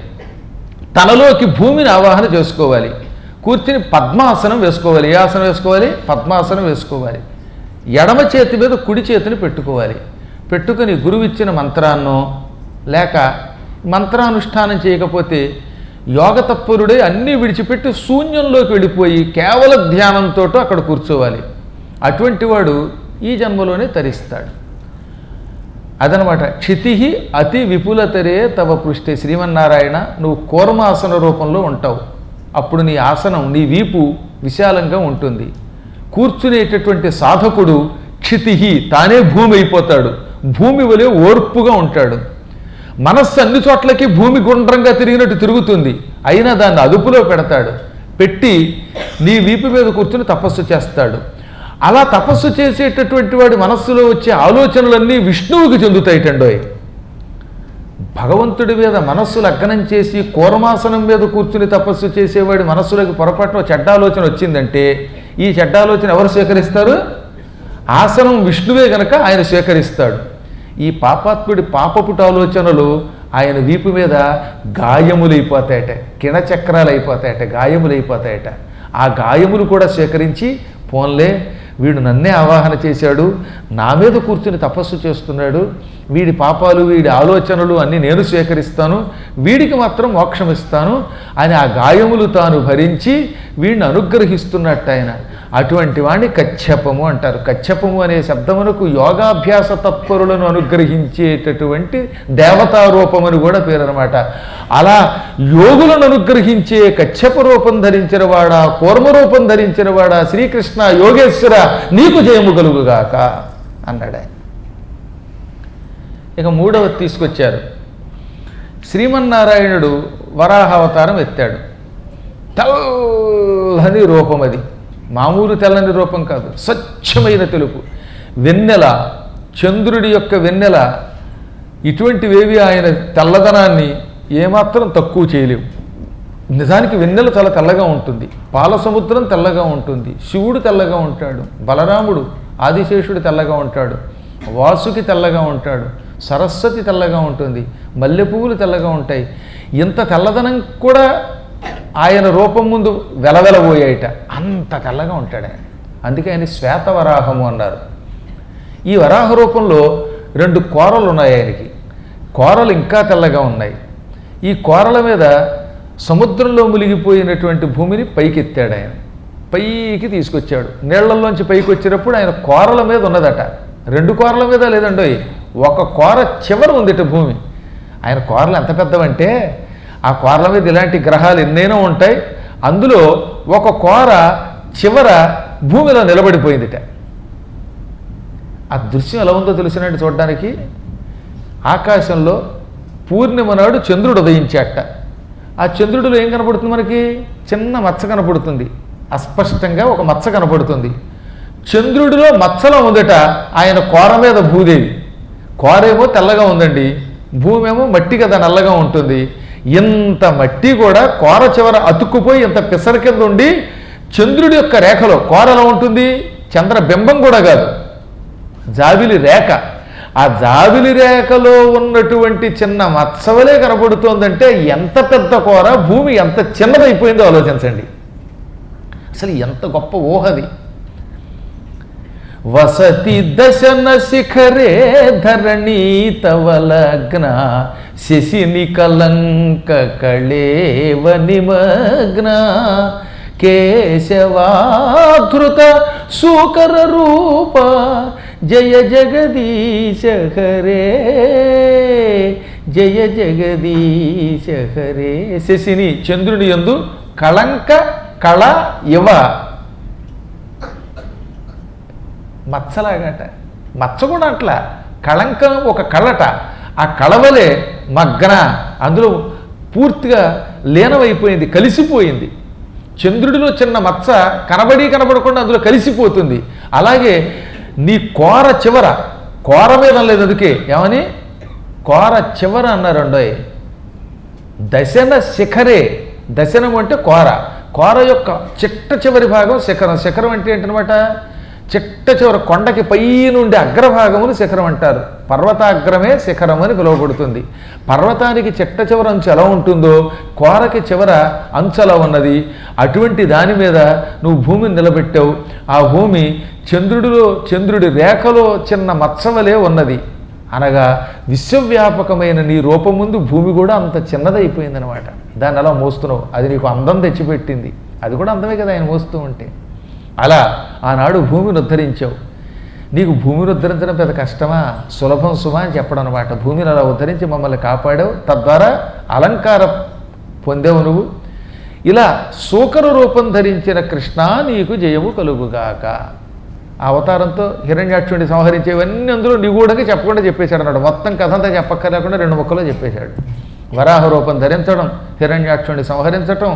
తనలోకి భూమిని ఆవాహన చేసుకోవాలి. కూర్చుని పద్మాసనం వేసుకోవాలి. ఏ ఆసనం వేసుకోవాలి? పద్మాసనం వేసుకోవాలి. ఎడమ చేతి మీద కుడి చేతిని పెట్టుకోవాలి. పెట్టుకుని గురువిచ్చిన మంత్రాన్నో లేక మంత్రానుష్ఠానం చేయకపోతే యోగతత్పరుడే అన్నీ విడిచిపెట్టి శూన్యంలోకి వెళ్ళిపోయి కేవల ధ్యానంతో అక్కడ కూర్చోవాలి. అటువంటి వాడు ఈ జన్మలోనే తరిస్తాడు. అదనమాట. క్షితి అతి విపులతరే తవ పృష్ఠే. శ్రీమన్నారాయణ, నువ్వు కూర్మాసన రూపంలో ఉంటావు. అప్పుడు నీ ఆసనం, నీ వీపు విశాలంగా ఉంటుంది. కూర్చునేటటువంటి సాధకుడు క్షితి, తానే భూమి అయిపోతాడు. భూమి వలె ఓర్పుగా ఉంటాడు. మనస్సు అన్ని చోట్లకి భూమి గుండ్రంగా తిరిగినట్టు తిరుగుతుంది, అయినా దాన్ని అదుపులో పెడతాడు. పెట్టి నీ వీపు మీద కూర్చుని తపస్సు చేస్తాడు. అలా తపస్సు చేసేటటువంటి వాడి మనస్సులో వచ్చే ఆలోచనలన్నీ విష్ణువుకి చెందుతాయిటండోయ్. భగవంతుడి మీద మనస్సు లగ్నం చేసి కూర్మాసనం మీద కూర్చుని తపస్సు చేసేవాడి మనస్సులోకి పొరపాటున చెడ్డ ఆలోచన వచ్చిందంటే ఈ చెడ్డ ఆలోచన ఎవరు స్వీకరిస్తారు? ఆసనం విష్ణువే గనక ఆయన స్వీకరిస్తాడు. ఈ పాపాత్ముడి పాపపుట ఆలోచనలు ఆయన వీపు మీద గాయములైపోతాయట, కిణచక్రాలు అయిపోతాయట, గాయములైపోతాయట. ఆ గాయములు కూడా స్వీకరించి, పోన్లే వీడు నన్నే ఆవాహన చేశాడు, నా మీద కూర్చుని తపస్సు చేస్తున్నాడు, వీడి పాపాలు వీడి ఆలోచనలు అన్నీ నేను స్వీకరిస్తాను, వీడికి మాత్రం మోక్షం ఇస్తాను అని ఆ గాయములు తాను భరించి వీడిని అనుగ్రహిస్తున్నట్టు ఆయన. అటువంటి వాడిని కశ్యపము అంటారు. కశ్యపము అనే శబ్దమునకు యోగాభ్యాస తత్పరులను అనుగ్రహించేటటువంటి దేవతారూపమని కూడా పేరు అనమాట. అలా యోగులను అనుగ్రహించే కశ్యప రూపం ధరించిన వాడా, కూర్మరూపం ధరించిన వాడా, శ్రీకృష్ణ యోగేశ్వర నీకు జయము కలుగుగాక అన్నాడు ఆయన. ఇక మూడవది తీసుకొచ్చారు. శ్రీమన్నారాయణుడు వరాహ అవతారం ఎత్తాడు. తెల్లని రూపం, అది మామూలు తెల్లని రూపం కాదు, స్వచ్ఛమైన తెలుపు. వెన్నెల, చంద్రుడి యొక్క వెన్నెల, ఇటువంటివేవి ఆయన తెల్లదనాన్ని ఏమాత్రం తక్కువ చేయలేవు. నిజానికి వెన్నెల చాలా తెల్లగా ఉంటుంది, పాల సముద్రం తెల్లగా ఉంటుంది, శివుడు తెల్లగా ఉంటాడు, బలరాముడు ఆదిశేషుడు తెల్లగా ఉంటాడు, వాసుకి తెల్లగా ఉంటాడు, సరస్వతి తెల్లగా ఉంటుంది, మల్లె పువ్వులు తెల్లగా ఉంటాయి. ఇంత తెల్లదనం కూడా ఆయన రూపం ముందు వెలవెలబోయాయిట, అంత తెల్లగా ఉంటాడు ఆయన. అందుకే ఆయన శ్వేతవరాహము అన్నారు. ఈ వరాహ రూపంలో 2 కోరలు ఉన్నాయి ఆయనకి. కోరలు ఇంకా తెల్లగా ఉన్నాయి. ఈ కోరల మీద సముద్రంలో మునిగిపోయినటువంటి భూమిని పైకెత్తాడు ఆయన, పైకి తీసుకొచ్చాడు. నీళ్లలోంచి పైకి వచ్చేటప్పుడు ఆయన కోరల మీద ఉన్నదట. 2 కోరల మీద లేదండోయ్, ఒక కోర చివర ఉందిట భూమి. ఆయన కోరలు ఎంత పెద్దవంటే ఆ కోరల మీద ఇలాంటి గ్రహాలు ఎన్నైనా ఉంటాయి, అందులో ఒక కోర చివర భూమిలో నిలబడిపోయిందిట. ఆ దృశ్యం ఎలా ఉందో తెలిసినట్టు చూడడానికి, ఆకాశంలో పూర్ణిమ నాడు చంద్రుడు ఉదయించాట. ఆ చంద్రుడిలో ఏం కనపడుతుంది మనకి? చిన్న మచ్చ కనపడుతుంది, అస్పష్టంగా ఒక మచ్చ కనపడుతుంది. చంద్రుడిలో మచ్చలో ఉందట ఆయన కోర మీద భూదేవి. కోరేమో తెల్లగా ఉందండి, భూమి ఏమో మట్టి కదా నల్లగా ఉంటుంది. ఇంత మట్టి కూడా కోర చివర అతుక్కుపోయి ఇంత పిసర కింద ఉండి చంద్రుడి యొక్క రేఖలో, కోర ఎలా ఉంటుంది? చంద్రబింబం కూడా కాదు, జాబిలి రేఖ. ఆ జాబిలి రేఖలో ఉన్నటువంటి చిన్న మత్సవలే కనపడుతోందంటే ఎంత పెద్ద కోర, భూమి ఎంత చిన్నదైపోయిందో ఆలోచించండి. అసలు ఎంత గొప్ప ఊహది. వసతి దశన శిఖరే ధరణీ తవలగ్న శశిని కలంక కళేవ నిమగ్న కేశవాధృత సూకర రూప జయ జగదీశ హరే జయ జగదీశ హరే. శశిని చంద్రుని యందు కళంక కళ ఇవ, మచ్చలాగట. మచ్చ కూడా అట్లా, కళంకం ఒక కళట. ఆ కళవలే మగ్న, అందులో పూర్తిగా లీనమైపోయింది, కలిసిపోయింది. చంద్రుడిలో చిన్న మచ్చ కనబడకుండా అందులో కలిసిపోతుంది. అలాగే నీ కోర చివర, కోర మీద లేదు, అందుకే ఏమని కోర చివర అన్నారండోయ్. దశన శిఖరే, దశనం అంటే కోర, కోర యొక్క చిట్ట చివరి భాగం శిఖరం. శిఖరం అంటే ఏంటనమాట? చిట్ట చివర కొండకి పై నుండి అగ్రభాగమును శిఖరం అంటారు. పర్వతాగ్రమే శిఖరం అని పిలువబడుతుంది. పర్వతానికి చిట్ట చివర అంచు ఎలా ఉంటుందో కోరకి చివర అంచు అలా ఉన్నది. అటువంటి దాని మీద నువ్వు భూమిని నిలబెట్టావు. ఆ భూమి చంద్రుడి రేఖలో చిన్న మత్సవలే ఉన్నది. అనగా విశ్వవ్యాపకమైన నీ రూపం ముందు భూమి కూడా అంత చిన్నదైపోయిందనమాట. దాన్ని అలా మోస్తున్నావు, అది నీకు అందం తెచ్చిపెట్టింది. అది కూడా అందమే కదా ఆయన మోస్తూ ఉంటే. అలా ఆనాడు భూమిని ఉద్ధరించావు. నీకు భూమిని ఉద్ధరించడం పెద్ద కష్టమా? సులభం సుమా అని చెప్పడం అనమాట. భూమిని అలా ఉద్ధరించి మమ్మల్ని కాపాడావు, తద్వారా అలంకారం పొందావు నువ్వు. ఇలా సూకర రూపం ధరించిన కృష్ణ నీకు జయము కలుగుగాక. ఆ అవతారంతో హిరణ్యాక్షుడిని సంహరించేవన్నీ అందులో నిగూఢంగా చెప్పకుండా చెప్పేశాడు అన్నాడు. మొత్తం కథ అంతా చెప్పక్కర్లేకుండా 2 ముక్కలో చెప్పేశాడు. వరాహ రూపం ధరించడం, హిరణ్యాక్షుడిని సంహరించటం,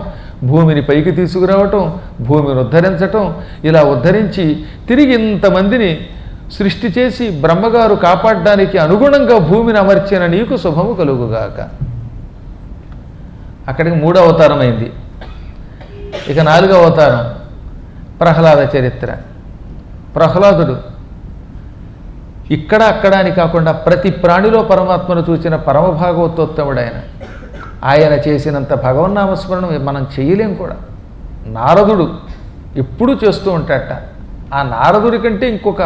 భూమిని పైకి తీసుకురావటం, భూమిని ఉద్ధరించటం, ఇలా ఉద్ధరించి తిరిగి ఇంతమందిని సృష్టి చేసి బ్రహ్మగారు కాపాడడానికి అనుగుణంగా భూమిని అమర్చిన నీకు శుభము కలుగుగాక. అక్కడికి 3వ అవతారం అయింది. ఇక 4వ అవతారం ప్రహ్లాద చరిత్ర. ప్రహ్లాదుడు ఇక్కడ అక్కడ అని కాకుండా ప్రతి ప్రాణిలో పరమాత్మను చూసిన పరమభాగవతోత్తముడు ఆయన. ఆయన చేసినంత భగవన్నామస్మరణం మనం చేయలేం కూడా. నారదుడు ఎప్పుడూ చేస్తూ ఉంటాడట. ఆ నారదుడి కంటే ఇంకొక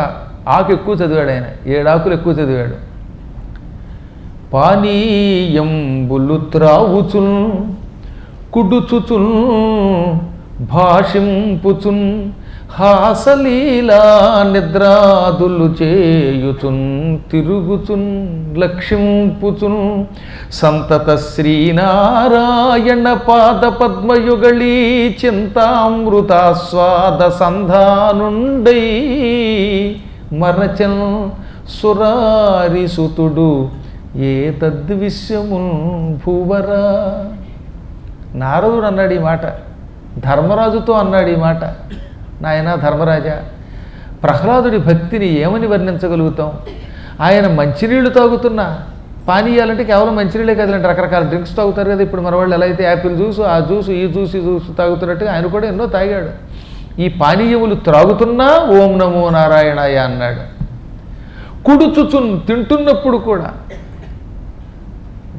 ఆకు ఎక్కువ చదివాడు ఆయన, 7 ఆకులు ఎక్కువ చదివాడు. పానీయంబులు త్రావుచున్ కుడుచుచున్ భాషింపుచున్ హాసలీలా నిద్రాదులు చేయుచున్ తిరుగుచున్ లక్ష్మింపుచున్ సంతత శ్రీనారాయణ పాద పద్మయుగళీ చింతామృతాస్వాద సంధానుండై మరచన్ సురారిసుతుడు ఏ తద్విశ్యమున్ భూవరా. నారదుడు అన్నాడు ఈ మాట, ధర్మరాజుతో అన్నాడు ఈ మాట. నాయన ధర్మరాజా, ప్రహ్లాదుడి భక్తిని ఏమని వర్ణించగలుగుతాం? ఆయన మంచినీళ్ళు తాగుతున్నా, పానీయాలంటే కేవలం మంచినీళ్ళే కదండి, రకరకాల డ్రింక్స్ తాగుతారు కదా ఇప్పుడు మన వాళ్ళు. ఎలా అయితే యాపిల్ జ్యూసు, ఆ జ్యూసు, ఈ జ్యూస్, ఈ జ్యూస్ తాగుతున్నట్టుగా ఆయన కూడా ఎన్నో తాగాడు. ఈ పానీయములు త్రాగుతున్నా ఓం నమో నారాయణాయ అన్నాడు. కుడుచుచున్ తింటున్నప్పుడు కూడా,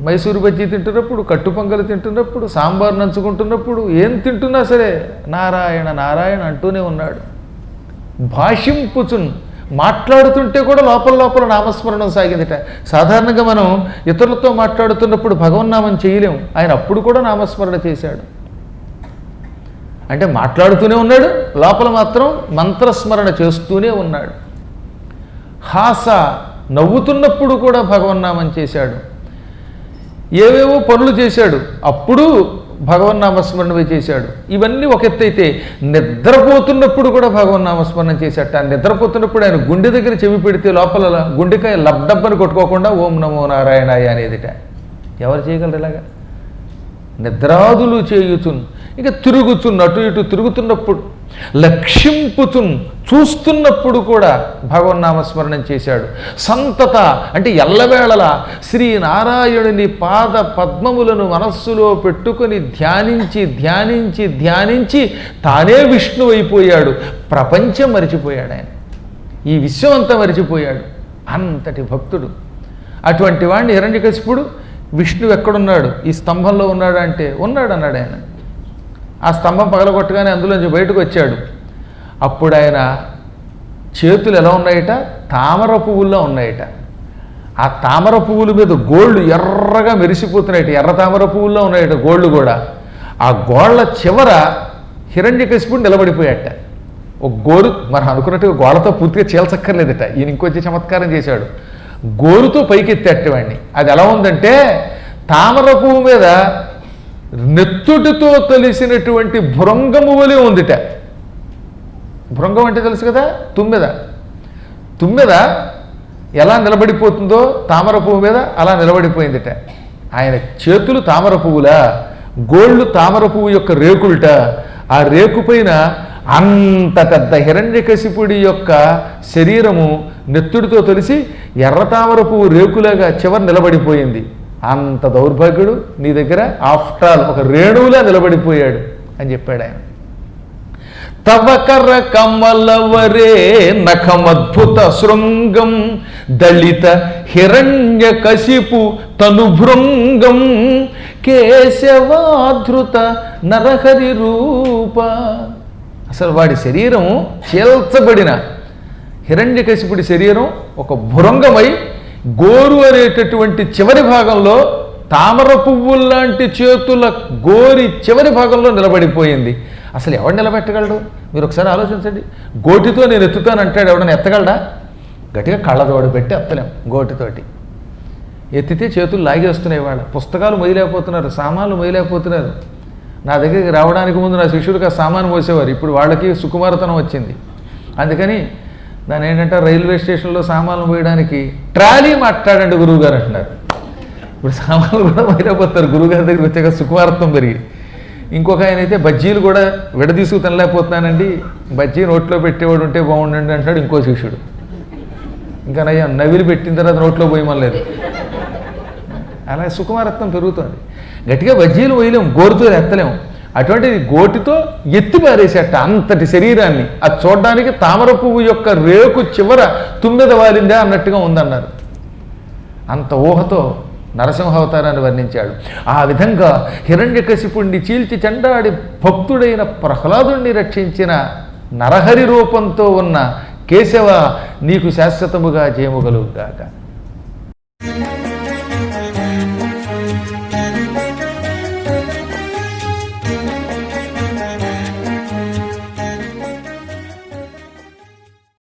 మైసూరు బజ్జీ తింటున్నప్పుడు, కట్టు పొంగలు తింటున్నప్పుడు, సాంబార్ నంచుకుంటున్నప్పుడు, ఏం తింటున్నా సరే నారాయణ నారాయణ అంటూనే ఉన్నాడు. భాషింపుచున్ మాట్లాడుతుంటే కూడా లోపల లోపల నామస్మరణం సాగిందిట. సాధారణంగా మనం ఇతరులతో మాట్లాడుతున్నప్పుడు భగవన్నామం చేయలేం, ఆయన అప్పుడు కూడా నామస్మరణ చేశాడు. అంటే మాట్లాడుతూనే ఉన్నాడు, లోపల మాత్రం మంత్రస్మరణ చేస్తూనే ఉన్నాడు. హాస నవ్వుతున్నప్పుడు కూడా భగవన్నామం చేశాడు. ఏవేవో పనులు చేశాడు, అప్పుడు భగవన్నామస్మరణమే చేశాడు. ఇవన్నీ ఒక ఎత్తు అయితే నిద్రపోతున్నప్పుడు కూడా భగవన్నామస్మరణం చేశాట. నిద్రపోతున్నప్పుడు ఆయన గుండె దగ్గర చెవి పెడితే లోపల గుండెకాయ లబ్డబ్బని కొట్టుకోకుండా ఓం నమో నారాయణాయ అనేదిట. ఎవరు చేయగలరు ఇలాగా? నిద్రాదులు చేయుచున్, ఇక తిరుగుచున్, అటు ఇటు తిరుగుతున్నప్పుడు, లక్ష్యింపుచున్ చూస్తున్నప్పుడు కూడా భగవన్నామస్మరణం చేశాడు. సంతత అంటే ఎల్లవేళలా శ్రీనారాయణుని పాద పద్మములను మనస్సులో పెట్టుకొని ధ్యానించి ధ్యానించి ధ్యానించి తానే విష్ణువు అయిపోయాడు. ప్రపంచం మరిచిపోయాడు ఆయన, ఈ విశ్వం అంతా మరిచిపోయాడు. అంతటి భక్తుడు. అటువంటి వాడిని హిరణ్యకశిపుడు విష్ణువు ఎక్కడున్నాడు? ఈ స్తంభంలో ఉన్నాడు అంటే ఉన్నాడు అన్నాడు ఆయన. ఆ స్తంభం పగలగొట్టగానే అందులోంచి బయటకు వచ్చాడు. అప్పుడు ఆయన చేతులు ఎలా ఉన్నాయట? తామర పువ్వుల్లో ఉన్నాయట. ఆ తామర పువ్వుల మీద గోళ్ళు ఎర్రగా మెరిసిపోతున్నాయట, ఎర్ర తామర పువ్వుల్లో ఉన్నాయట గోళ్ళు కూడా. ఆ గోళ్ళ చివర హిరణ్యకశిపుడు నిలబడిపోయాట. ఒక గోరు మనం అనుకున్నట్టుగా గోళ్ళతో పూర్తిగా చీల్చక్కర్లేదట. ఈయన ఇంకొంచెం చమత్కారం చేశాడు, గోరుతో పైకెత్తేవాడిని. అది ఎలా ఉందంటే తామర పువ్వు మీద నెత్తుటితో తలిసినటువంటి భృంగము వలె ఉందిట. భృంగం అంటే తెలుసు కదా, తుమ్మెద. తుమ్మెద ఎలా నిలబడిపోతుందో తామర పువ్వు మీద అలా నిలబడిపోయిందిట. ఆయన చేతులు తామర పువ్వులా, గోళ్ళు తామర పువ్వు యొక్క రేకులుట. ఆ రేకు పైన అంత పెద్ద హిరణ్యకశిపుడి యొక్క శరీరము నెత్తుడితో తొలిసి ఎర్ర తామర పువ్వు రేకులాగా చివరి నిలబడిపోయింది. అంత దౌర్భాగ్యుడు నీ దగ్గర ఆఫ్టర్ ఆల్ ఒక రేణువులా నిలబడిపోయాడు అని చెప్పాడు ఆయన. తవకర కమలవరే నఖమద్భుత శృంగం దళిత హిరణ్యకశిపు తనుభృంగం కేశవాధృత నరహరి రూప. అసలు వాడి శరీరం చీల్చబడిన హిరణ్యకశిపుడి శరీరం ఒక భృంగమై గోరు అనేటటువంటి చివరి భాగంలో తామర పువ్వుల్లాంటి చేతుల గోరి చివరి భాగంలో నిలబడిపోయింది. అసలు ఎవడు నిలబెట్టగలడు? మీరు ఒకసారి ఆలోచించండి. గోటితో నేను ఎత్తుతాను అంటాడు, ఎవడన్నా ఎత్తగలడా? గట్టిగా కళ్ళదోడు పెట్టి ఎత్తలేం. గోటితోటి ఎత్తితే చేతులు లాగేస్తున్నాయి. వాళ్ళు పుస్తకాలు మొయ్యలేకపోతున్నారు, సామాన్లు మొయ్యలేకపోతున్నారు. నా దగ్గరికి రావడానికి ముందు నా శిష్యుడికి ఆ సామాను మోసేవారు. ఇప్పుడు వాళ్ళకి సుకుమారతనం వచ్చింది. అందుకని దాని ఏంటంటే రైల్వే స్టేషన్లో సామాన్లు మోయడానికి ట్రాలీ మాట్లాడండి గురువుగారు అంటున్నారు. ఇప్పుడు సామాన్లు కూడా మొయ్యలేకపోతారు గురువుగారి దగ్గరికి వచ్చాక సుకుమారత్వం పెరిగి. ఇంకొక ఆయన అయితే బజ్జీలు కూడా విడదీసుకు తినలేకపోతున్నానండి, బజ్జీ నోట్లో పెట్టేవాడు ఉంటే బాగుండండి అంటాడు ఇంకో శిష్యుడు. ఇంకా నయ్యా నవిలి పెట్టిన తర్వాత నోట్లో పోయమలేదు. అలా సుకుమారత్వం పెరుగుతుంది. గట్టిగా బజ్జీలు వేయలేం, గోరుతో ఎత్తలేం. అటువంటిది గోటితో ఎత్తి పారేసేట అంతటి శరీరాన్ని. అది చూడడానికి తామర పువ్వు యొక్క రేకు చివర తుమ్మెద వారిందా అన్నట్టుగా ఉందన్నారు. అంత ఊహతో నరసింహావతారాన్ని వర్ణించాడు. ఆ విధంగా హిరణ్యకశిపుణ్ణి చీల్చి చెండాడి భక్తుడైన ప్రహ్లాదుణ్ణి రక్షించిన నరహరి రూపంతో ఉన్న కేశవ నీకు శాశ్వతముగా జయముగలుగాక.